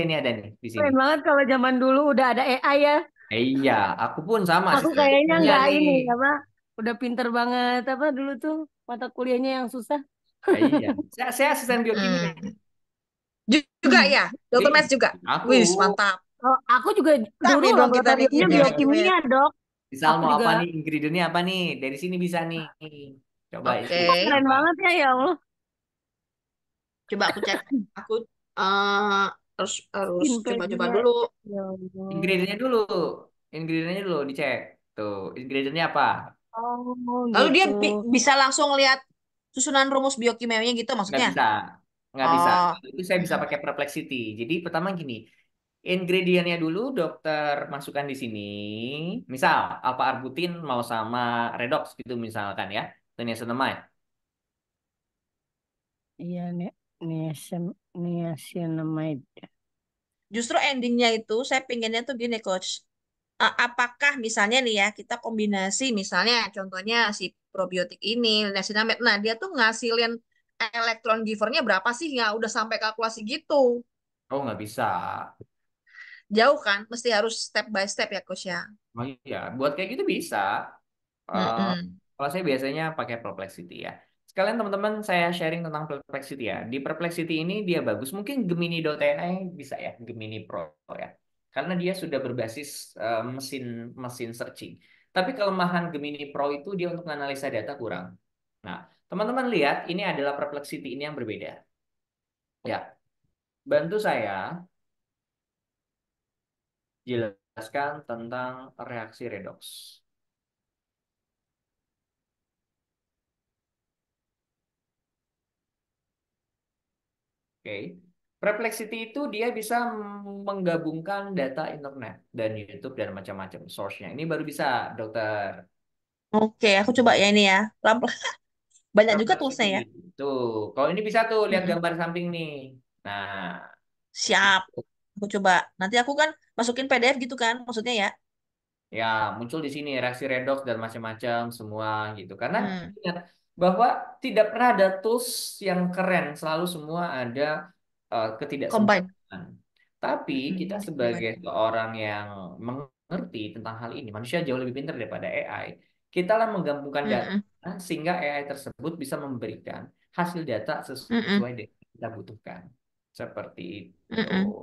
nih ada nih di sini. Keren banget kalau zaman dulu udah ada AI ya. Iya, aku pun sama Aku asisten kayaknya Wikipedia nggak nih. ini apa. Udah pinter banget apa dulu tuh mata kuliahnya yang susah. Iya, saya asisten biokimia. Hmm. Juga ya, dokter Iya, Mes juga. aku Wis, mantap. Oh, aku juga dulu Kami dong kita nih laboratoriumnya kimia-kimia. biokimia, Dok. misal Aku mau juga apa nih, ingredientnya apa nih, dari sini bisa nih. Coba Oke, isi keren apa? banget ya ya Allah. coba aku cek. Aku eh, harus harus coba-coba Skinpedia. dulu. Ya Allah. Ingredientnya dulu, ingredientnya dulu dicek. Tuh, ingredientnya apa? Oh Lalu dia gitu. bisa langsung lihat susunan rumus biokimiawinya gitu Nggak maksudnya? bisa, nggak bisa. Oh, Itu saya bisa mm-mm. pakai Perplexity. Jadi pertama gini, ingredientnya dulu dokter masukkan di sini. Misal alpha arbutin mau sama redox gitu misalkan ya, atau niacinamide. Iya, niacin, niacinamide. Justru endingnya itu saya pinginnya tuh gini coach. Apakah misalnya nih ya kita kombinasi misalnya contohnya si probiotik ini niacinamide. Nah dia tuh ngasilin elektron givernya berapa sih ya udah sampai kalkulasi gitu. Oh nggak bisa. Jauh kan? Mesti harus step by step ya coach ya. Oh iya, buat kayak gitu bisa. Eh, Mm-mm. Kalau saya biasanya pakai Perplexity ya. Sekalian teman-teman saya sharing tentang Perplexity ya. Di Perplexity ini dia bagus. Mungkin Gemini.ai bisa ya, Gemini Pro ya. Karena dia sudah berbasis mesin mesin searching. Tapi kelemahan Gemini Pro itu dia untuk analisa data kurang. Nah, teman-teman lihat ini adalah Perplexity ini yang berbeda. Ya, bantu saya jelaskan tentang reaksi redox. Oke. Perplexity itu dia bisa menggabungkan data internet dan YouTube dan macam-macam source-nya. Ini baru bisa, dokter. Oke, aku coba ya ini ya. Banyak juga Perplexity. toolsnya ya. Tuh, kalau ini bisa tuh lihat Mm-mm. gambar samping nih. Nah, Siap. itu. Aku coba. Nanti aku kan masukin PDF gitu kan maksudnya ya. Ya, muncul di sini reaksi redox dan macam-macam semua gitu. Karena Hmm. ingat bahwa tidak pernah ada tools yang keren, selalu semua ada Combine. ketidaksempurnaan. Tapi kita Mm-mm. sebagai Combine. seorang yang mengerti tentang hal ini, manusia jauh lebih pintar daripada AI. Kita lah menggabungkan data Mm-mm. sehingga AI tersebut bisa memberikan hasil data Mm-mm. sesuai dengan yang kita butuhkan. Seperti itu. Mm-mm.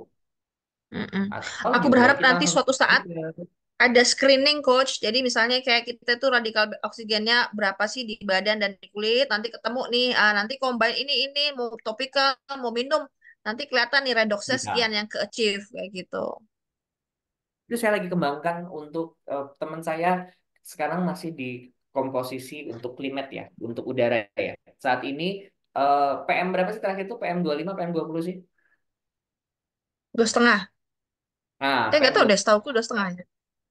Mm-mm. Atau Aku juga berharap kita nanti langsung suatu saat ke- ada screening coach. Jadi misalnya kayak kita tuh radikal oksigennya berapa sih di badan dan di kulit. Nanti ketemu nih, nanti combine ini mau topikal, mau minum. Nanti kelihatan nih redoxnya sekian bisa. yang ke-achieve kayak gitu. Itu saya lagi kembangkan untuk teman saya sekarang masih di komposisi untuk klimat ya, untuk udara ya. Saat ini PM berapa sih terakhir itu? PM 25, PM 20 sih? 2,5. Nah, Nggak PM tahu deh, setauku 2,5 aja.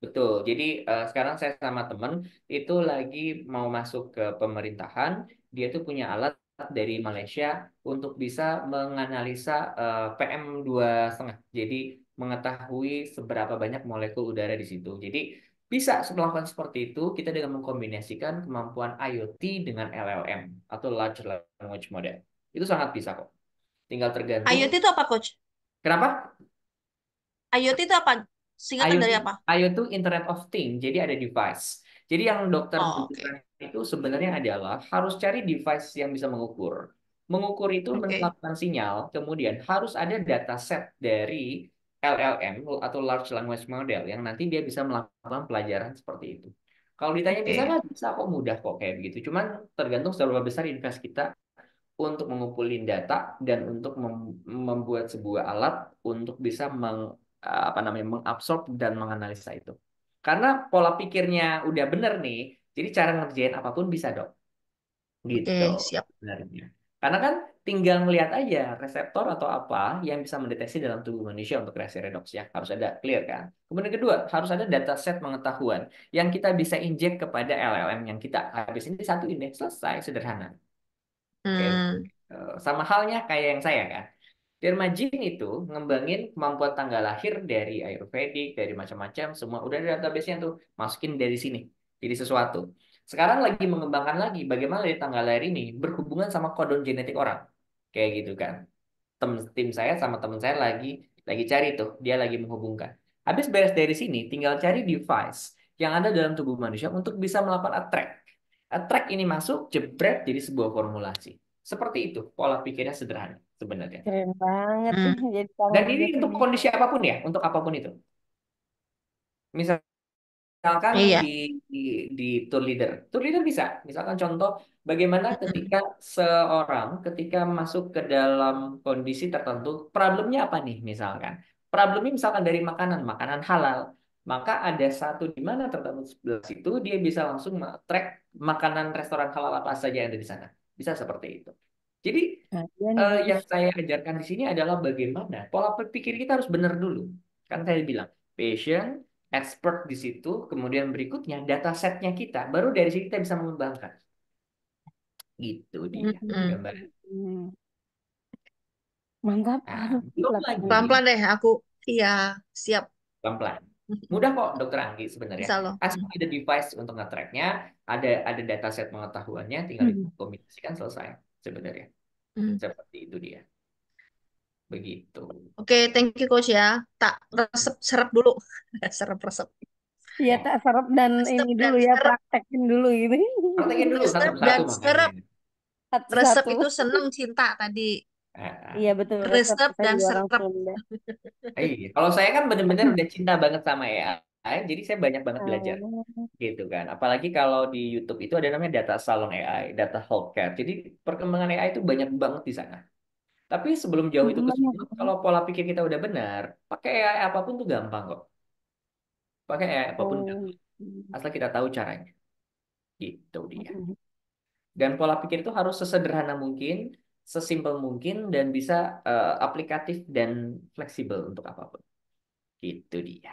betul. Jadi sekarang saya sama temen itu lagi mau masuk ke pemerintahan. Dia tuh punya alat dari Malaysia untuk bisa menganalisa PM 2,5. Jadi mengetahui seberapa banyak molekul udara di situ. Jadi bisa melakukan seperti itu kita dengan mengkombinasikan kemampuan IoT dengan LLM atau Large Language Model. Itu sangat bisa kok. Tinggal tergantung. IoT itu apa coach? Kenapa? IoT itu apa? Singkatan IoT, dari apa? IoT itu Internet of Things, jadi ada device. Jadi yang dokter Oh, oke. butuhkan itu sebenarnya adalah harus cari device yang bisa mengukur. Mengukur itu Oke. menetapkan sinyal, kemudian harus ada dataset dari LLM atau Large Language Model yang nanti dia bisa melakukan pelajaran seperti itu. Kalau ditanya bisa Oke. nggak? Bisa kok, mudah kok kayak begitu. Cuman tergantung seberapa besar invest kita untuk mengumpulin data dan untuk membuat sebuah alat untuk bisa apa namanya mengabsorb dan menganalisa itu. Karena pola pikirnya udah bener nih, jadi cara ngerjain apapun bisa dong, gitu Oke, siap. sebenarnya. Karena kan tinggal melihat aja reseptor atau apa yang bisa mendeteksi dalam tubuh manusia untuk reaksi redoks ya harus ada clear kan. Kemudian kedua harus ada dataset pengetahuan yang kita bisa injek kepada LLM yang kita habis ini satu ini selesai sederhana. Oke, Hmm. sama halnya kayak yang saya kan. Dermajin itu ngembangin kemampuan tanggal lahir dari Ayurvedic, dari macam-macam, semua udah ada database-nya tuh, masukin dari sini. Jadi sesuatu. Sekarang lagi mengembangkan lagi bagaimana dari tanggal lahir ini berhubungan sama kodon genetik orang. Kayak gitu kan. Tim saya sama teman saya lagi cari tuh, dia lagi menghubungkan. Habis beres dari sini, tinggal cari device yang ada dalam tubuh manusia untuk bisa melakukan attract. Attract ini masuk, jebret jadi sebuah formulasi. Seperti itu, pola pikirnya sederhana sebenarnya. Keren banget. Hmm. Jadi kalau Dan ini kerja untuk kerja. kondisi apapun ya, untuk apapun itu. Misalkan Iya. di, di tour leader bisa. Misalkan contoh bagaimana ketika seorang ketika masuk ke dalam kondisi tertentu, problemnya apa nih misalkan? Problemnya misalkan dari makanan, makanan halal. Maka ada satu di mana tertentu sebelah situ dia bisa langsung track makanan restoran halal apa saja yang ada di sana. Bisa seperti itu. Jadi Nah, iya nih bagus. yang saya ajarkan di sini adalah bagaimana pola berpikir kita harus benar dulu. Kan saya bilang, passion, expert di situ, kemudian berikutnya data setnya kita, baru dari sini kita bisa mengembangkan. Gitu dia Hmm. gambar. Hmm. Mantap. Nah, Aduh, belum latihan. lagi Pelan-pelan deh aku. Iya, siap. pelan-pelan. Mudah kok, Dokter Anggi sebenarnya. Bisa loh. Asal ada device untuk nge-tracknya, ada dataset pengetahuannya, tinggal Hmm. dikombinasikan selesai sebenarnya. Hmm. Seperti itu dia. Begitu. Oke, thank you coach ya. Tak resep serap dulu. Serap resep. Iya, Ya, tak serap dan Resep ini dan dulu ya, serap. praktekin dulu gitu. praktekin dulu satu Resep persatu dan makanya. serap. Resep Satu-satu. itu seneng cinta tadi. Iya Nah, betul, resep. Resep Saya dan juga orang serap. Sunda. iya. Kalau saya kan benar-benar udah cinta banget sama AI, jadi saya banyak banget belajar Oh. gitu kan. Apalagi kalau di YouTube itu ada namanya data salon AI, data healthcare. Jadi perkembangan AI itu banyak banget di sana. Tapi sebelum jauh itu ke Banyak. situ, kalau pola pikir kita udah benar, pakai AI apapun tuh gampang kok. Pakai AI apapun Oh. gampang. Asal kita tahu caranya. Gitu dia. Dan pola pikir itu harus sesederhana mungkin, sesimpel mungkin, dan bisa aplikatif dan fleksibel untuk apapun. Gitu dia.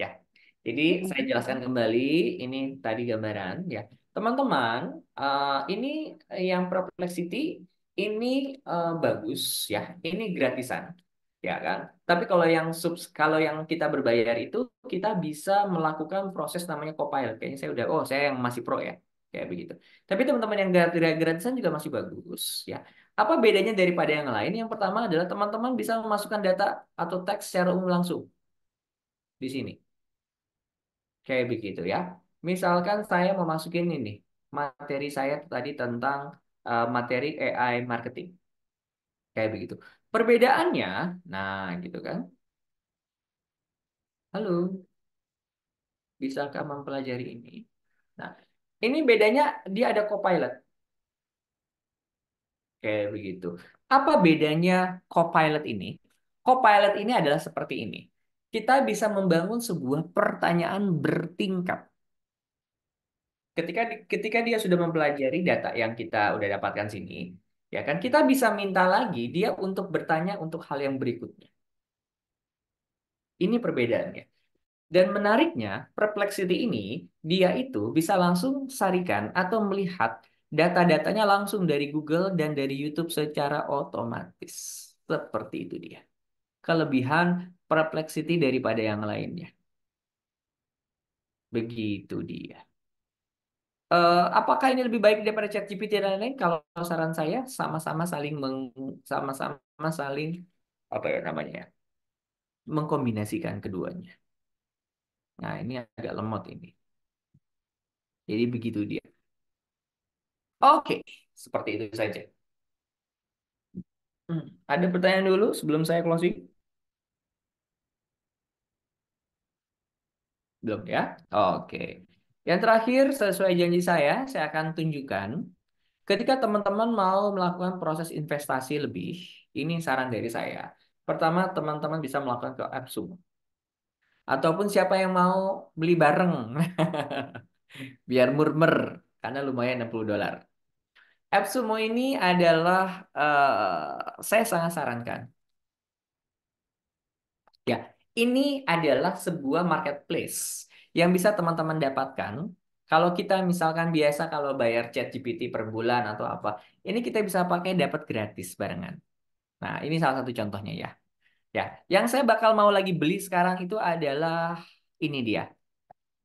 Ya, jadi saya jelaskan kembali, ini tadi gambaran ya. Teman-teman, ini yang Perplexity ini bagus ya, ini gratisan, ya kan? Tapi kalau yang kita berbayar itu kita bisa melakukan proses namanya Copilot. Kayaknya saya yang masih pro ya, kayak begitu. Tapi teman-teman yang gratisan juga masih bagus ya. Apa bedanya daripada yang lain? Yang pertama adalah teman-teman bisa memasukkan data atau teks secara umum langsung di sini. Kayak begitu ya. Misalkan saya mau masukin ini, materi saya tadi tentang materi AI marketing. Kayak begitu. Perbedaannya, nah gitu kan. Halo, bisakah mempelajari ini? Nah, ini bedanya dia ada Copilot. Kayak begitu. Apa bedanya Copilot ini? Copilot ini adalah seperti ini. Kita bisa membangun sebuah pertanyaan bertingkat. Ketika dia sudah mempelajari data yang kita udah dapatkan sini, ya kan kita bisa minta lagi dia untuk bertanya untuk hal yang berikutnya. Ini perbedaannya. Dan menariknya, Perplexity ini dia itu bisa langsung sarikan atau melihat data-datanya langsung dari Google dan dari YouTube secara otomatis. Seperti itu dia. Kelebihan Perplexity daripada yang lainnya. Begitu dia. Apakah ini lebih baik daripada ChatGPT dan lain-lain? Kalau saran saya sama-sama saling apa ya namanya ya, mengkombinasikan keduanya. Nah, ini agak lemot ini. Jadi begitu dia. Oke, seperti itu saja. Ada pertanyaan dulu sebelum saya closing? Belum ya? Oke. Yang terakhir, sesuai janji saya akan tunjukkan ketika teman-teman mau melakukan proses investasi lebih, ini saran dari saya. Pertama, teman-teman bisa melakukan ke AppSumo. Ataupun siapa yang mau beli bareng, biar murmer, karena lumayan $60. AppSumo ini adalah, saya sangat sarankan. Ya, ini adalah sebuah marketplace yang bisa teman-teman dapatkan. Kalau kita misalkan biasa kalau bayar ChatGPT per bulan atau apa, ini kita bisa pakai dapat gratis barengan. Nah, ini salah satu contohnya ya. Ya, yang saya bakal mau lagi beli sekarang itu adalah ini dia,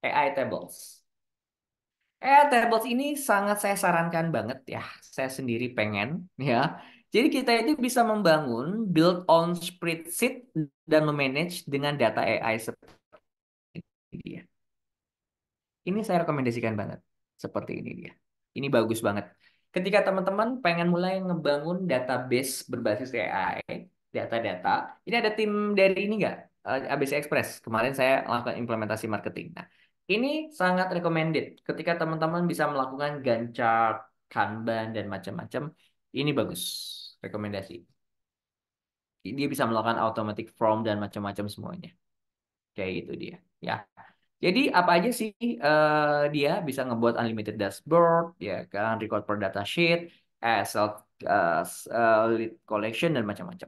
AI Tables. AI Tables ini sangat saya sarankan banget ya. Saya sendiri pengen ya. Jadi kita itu bisa membangun build on spreadsheet dan memanage dengan data AI seperti dia. Ini saya rekomendasikan banget. Seperti ini dia. Ini bagus banget. Ketika teman-teman pengen mulai ngebangun database berbasis AI, data-data, ini ada tim dari ini nggak? ABC Express. Kemarin saya lakukan implementasi marketing. Nah, ini sangat recommended. Ketika teman-teman bisa melakukan Gantt chart, Kanban, dan macam-macam, ini bagus. Rekomendasi. Dia bisa melakukan automatic form dan macam-macam semuanya. Kayak gitu dia. Ya. Jadi apa aja sih dia bisa ngebuat unlimited dashboard, ya kan, record per data sheet, self lead collection dan macam-macam.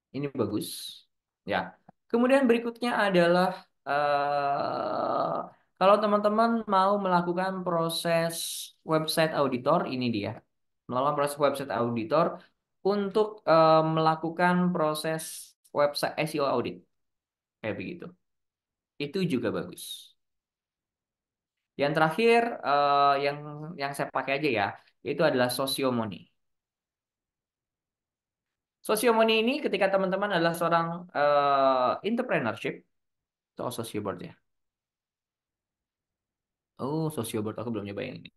Ini bagus, ya. Kemudian berikutnya adalah kalau teman-teman mau melakukan proses website auditor, ini dia, melakukan proses website auditor untuk melakukan proses website SEO audit, kayak begitu. Itu juga bagus. Yang terakhir yang saya pakai aja ya, itu adalah Sociomony. Sociomony ini ketika teman-teman adalah seorang entrepreneurship, atau socioboard ya. Oh, socioboard aku belum nyobain ini.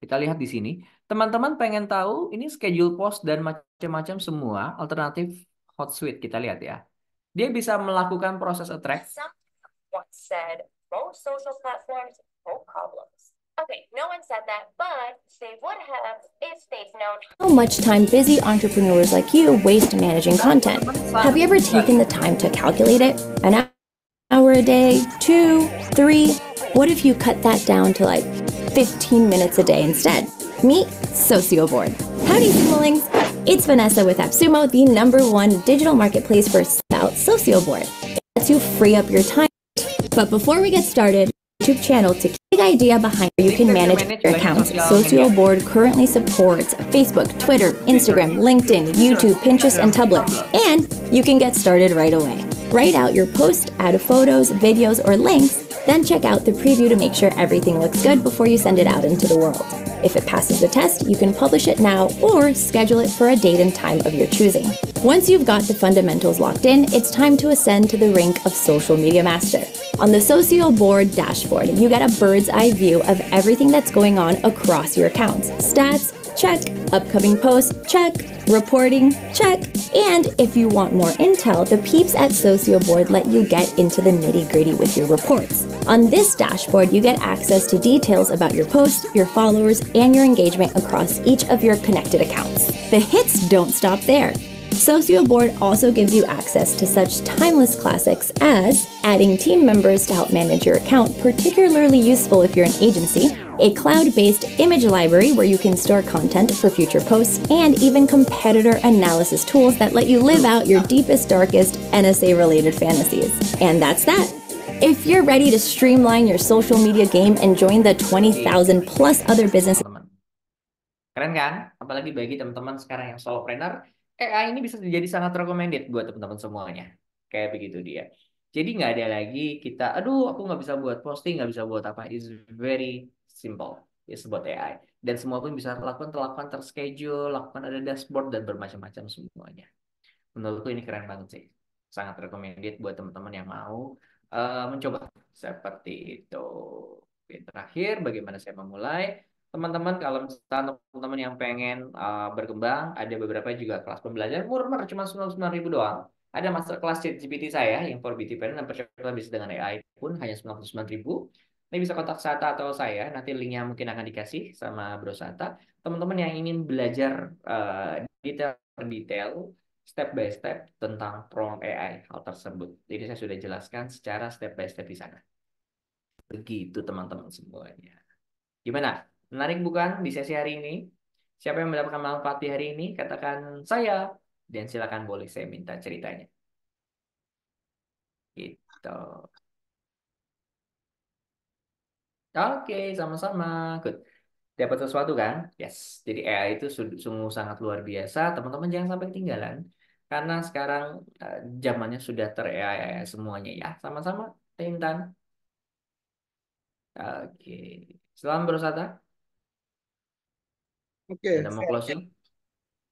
Kita lihat di sini. Teman-teman pengen tahu ini schedule post dan macam-macam semua alternatif Hotsuite kita lihat ya. Dia bisa melakukan proses attract. Once said most social platforms hold problems. Okay, no one said that, but they would have if they'd known how much time busy entrepreneurs like you waste managing content. Have you ever taken the time to calculate it? An hour a day? 2? 3? What if you cut that down to like 15 minutes a day instead? Meet Socioboard. Howdy, Sumolings! It's Vanessa with AppSumo, the #1 digital marketplace for about Socioboard. It lets you free up your time. But before we get started, YouTube channel to the idea behind how you can manage your accounts. Socioboard currently supports Facebook, Twitter, Instagram, LinkedIn, YouTube, Pinterest, and Tumblr. And you can get started right away. Write out your post, add photos, videos, or links, then check out the preview to make sure everything looks good before you send it out into the world. If it passes the test, you can publish it now or schedule it for a date and time of your choosing. Once you've got the fundamentals locked in, it's time to ascend to the rank of social media master. On the Socioboard dashboard, you get a bird's eye view of everything that's going on across your accounts. Stats, check. Upcoming posts, check. Reporting, check. And if you want more intel, the peeps at Socioboard let you get into the nitty-gritty with your reports. On this dashboard, you get access to details about your posts, your followers, and your engagement across each of your connected accounts. The hits don't stop there. Socioboard also gives you access to such timeless classics as adding team members to help manage your account, particularly useful if you're an agency, a cloud-based image library where you can store content for future posts, and even competitor analysis tools that let you live out your deepest, darkest NSA-related fantasies. And that's that. If you're ready to streamline your social media game and join the 20,000 plus other businesses. teman-teman. Keren kan? Apalagi bagi teman-teman sekarang yang solopreneur, AI ini bisa jadi sangat recommended buat teman-teman semuanya. Kayak begitu dia. Jadi nggak ada lagi kita, aduh aku nggak bisa buat posting, nggak bisa buat apa. It's very simple. It's about AI. Dan semua pun bisa lakukan terschedule, lakukan ada dashboard dan bermacam-macam semuanya. Menurutku ini keren banget sih. Sangat recommended buat teman-teman yang mau mencoba seperti itu. Oke, terakhir, bagaimana saya memulai? Teman-teman, kalau misalnya teman-teman yang pengen berkembang, ada beberapa juga kelas pembelajaran murah, cuma 99.000 doang. Ada master kelas ChatGPT saya yang for beauty parent dan percakapan bisnis dengan AI pun hanya 99.000. Ini bisa kontak Sata atau saya, nanti linknya mungkin akan dikasih sama Bro Sata. Teman-teman yang ingin belajar detail step by step tentang prompt AI hal tersebut. Jadi saya sudah jelaskan secara step by step di sana. Begitu teman-teman semuanya. Gimana? Menarik bukan di sesi hari ini? Siapa yang mendapatkan manfaat di hari ini? Katakan saya. Dan silakan boleh saya minta ceritanya. Gitu. Oke, sama-sama. Good. Dapat sesuatu kan? Yes. Jadi AI itu sungguh sangat luar biasa. Teman-teman jangan sampai ketinggalan. Karena sekarang zamannya sudah ter-AI semuanya ya. Sama-sama, Tintan. Oke. Selamat berusaha. Oke, Ada mau closing?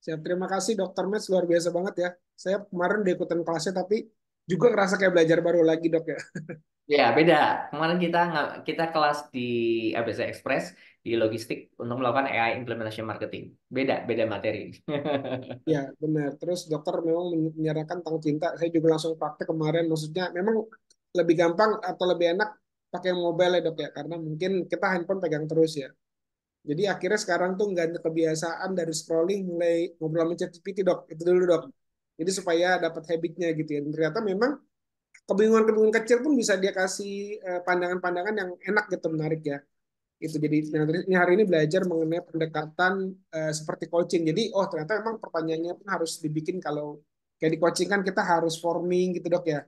siap. Terima kasih Dokter Mes, luar biasa banget ya. Saya kemarin udah ikutan kelasnya tapi juga ngerasa kayak belajar baru lagi dok ya. Ya, beda. Kemarin kita kelas di ABC Express di logistik untuk melakukan AI implementation marketing. Beda materi. Ya benar. Terus dokter memang menyarankan tentang cinta. Saya juga langsung praktek kemarin. Maksudnya memang lebih gampang atau lebih enak pakai mobile ya dok ya. Karena mungkin kita handphone pegang terus ya. Jadi akhirnya sekarang tuh nggak ada kebiasaan dari scrolling mulai ngobrol sama ChatGPT dok. Itu dulu dok. Jadi supaya dapat habitnya gitu ya. Dan ternyata memang kebingungan-kebingungan kecil pun bisa dia kasih pandangan-pandangan yang enak gitu, menarik ya. Itu jadi ini hari ini belajar mengenai pendekatan seperti coaching. Jadi oh ternyata memang pertanyaannya pun harus dibikin kalau kayak di coaching kan kita harus forming gitu dok ya.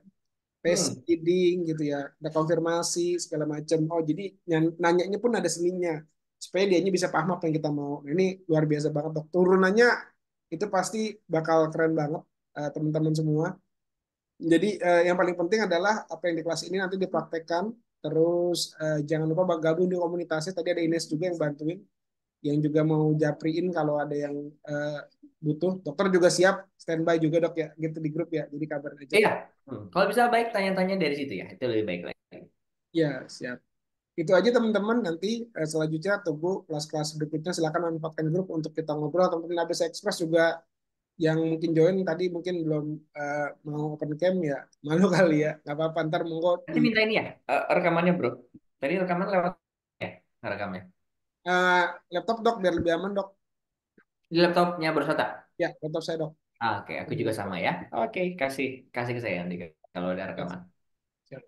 Tes leading gitu ya. Ada konfirmasi segala macam. Oh jadi nanyanya pun ada seninya supaya dianya bisa paham apa yang kita mau. Nah, ini luar biasa banget dok. Turunannya itu pasti bakal keren banget teman-teman semua. Jadi yang paling penting adalah apa yang di kelas ini nanti dipraktekkan. Terus jangan lupa gabung di komunitasnya. Tadi ada Ines juga yang bantuin, yang juga mau japriin kalau ada yang butuh. Dokter juga siap standby juga dok ya, gitu di grup ya. Jadi kabar aja. Iya. Kalau bisa baik tanya-tanya dari situ ya. Itu lebih baik lagi. Ya siap. Itu aja teman-teman. Nanti selanjutnya tunggu kelas-kelas berikutnya. Silakan manfaatkan grup untuk kita ngobrol. Teman-teman ABC Express juga yang mungkin join tadi mungkin belum mau open cam ya, malu kali ya, nggak apa-apa, ntar monggo Nanti minta ini ya, rekamannya bro. Tadi rekaman lewat ya, rekamnya. laptop dok biar lebih aman dok. Di laptopnya Bersata. Ya laptop saya dok. Oke, aku juga sama ya. Oke, kasih ke saya nanti kalau ada rekaman. Siap.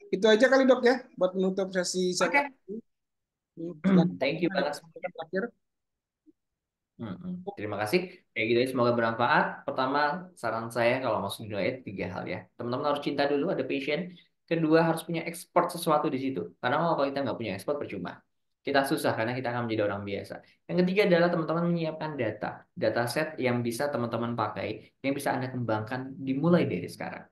Itu aja kali dok ya buat menutup sesi saya. Oke. Thank you banget. Terakhir. Terima kasih. Kayak gitu, semoga bermanfaat. Pertama, saran saya kalau masuk dunia itu 3 hal ya. Teman-teman harus cinta dulu, ada passion. Kedua, harus punya expert sesuatu di situ. Karena kalau kita nggak punya expert, percuma. Kita susah karena kita akan menjadi orang biasa. Yang ketiga adalah teman-teman menyiapkan data set yang bisa teman-teman pakai, yang bisa Anda kembangkan dimulai dari sekarang.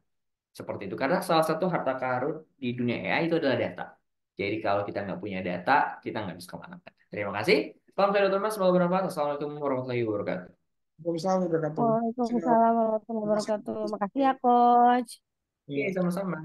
Seperti itu. Karena salah satu harta karun di dunia AI itu adalah data. Jadi kalau kita nggak punya data, kita nggak bisa kemana-mana. Terima kasih. Salam saya Dr. Mas, semoga bermanfaat. Assalamualaikum warahmatullahi wabarakatuh. Waalaikumsalam warahmatullahi wabarakatuh. Waalaikumsalam warahmatullahi wabarakatuh. Makasih ya, Coach. Oke, sama-sama.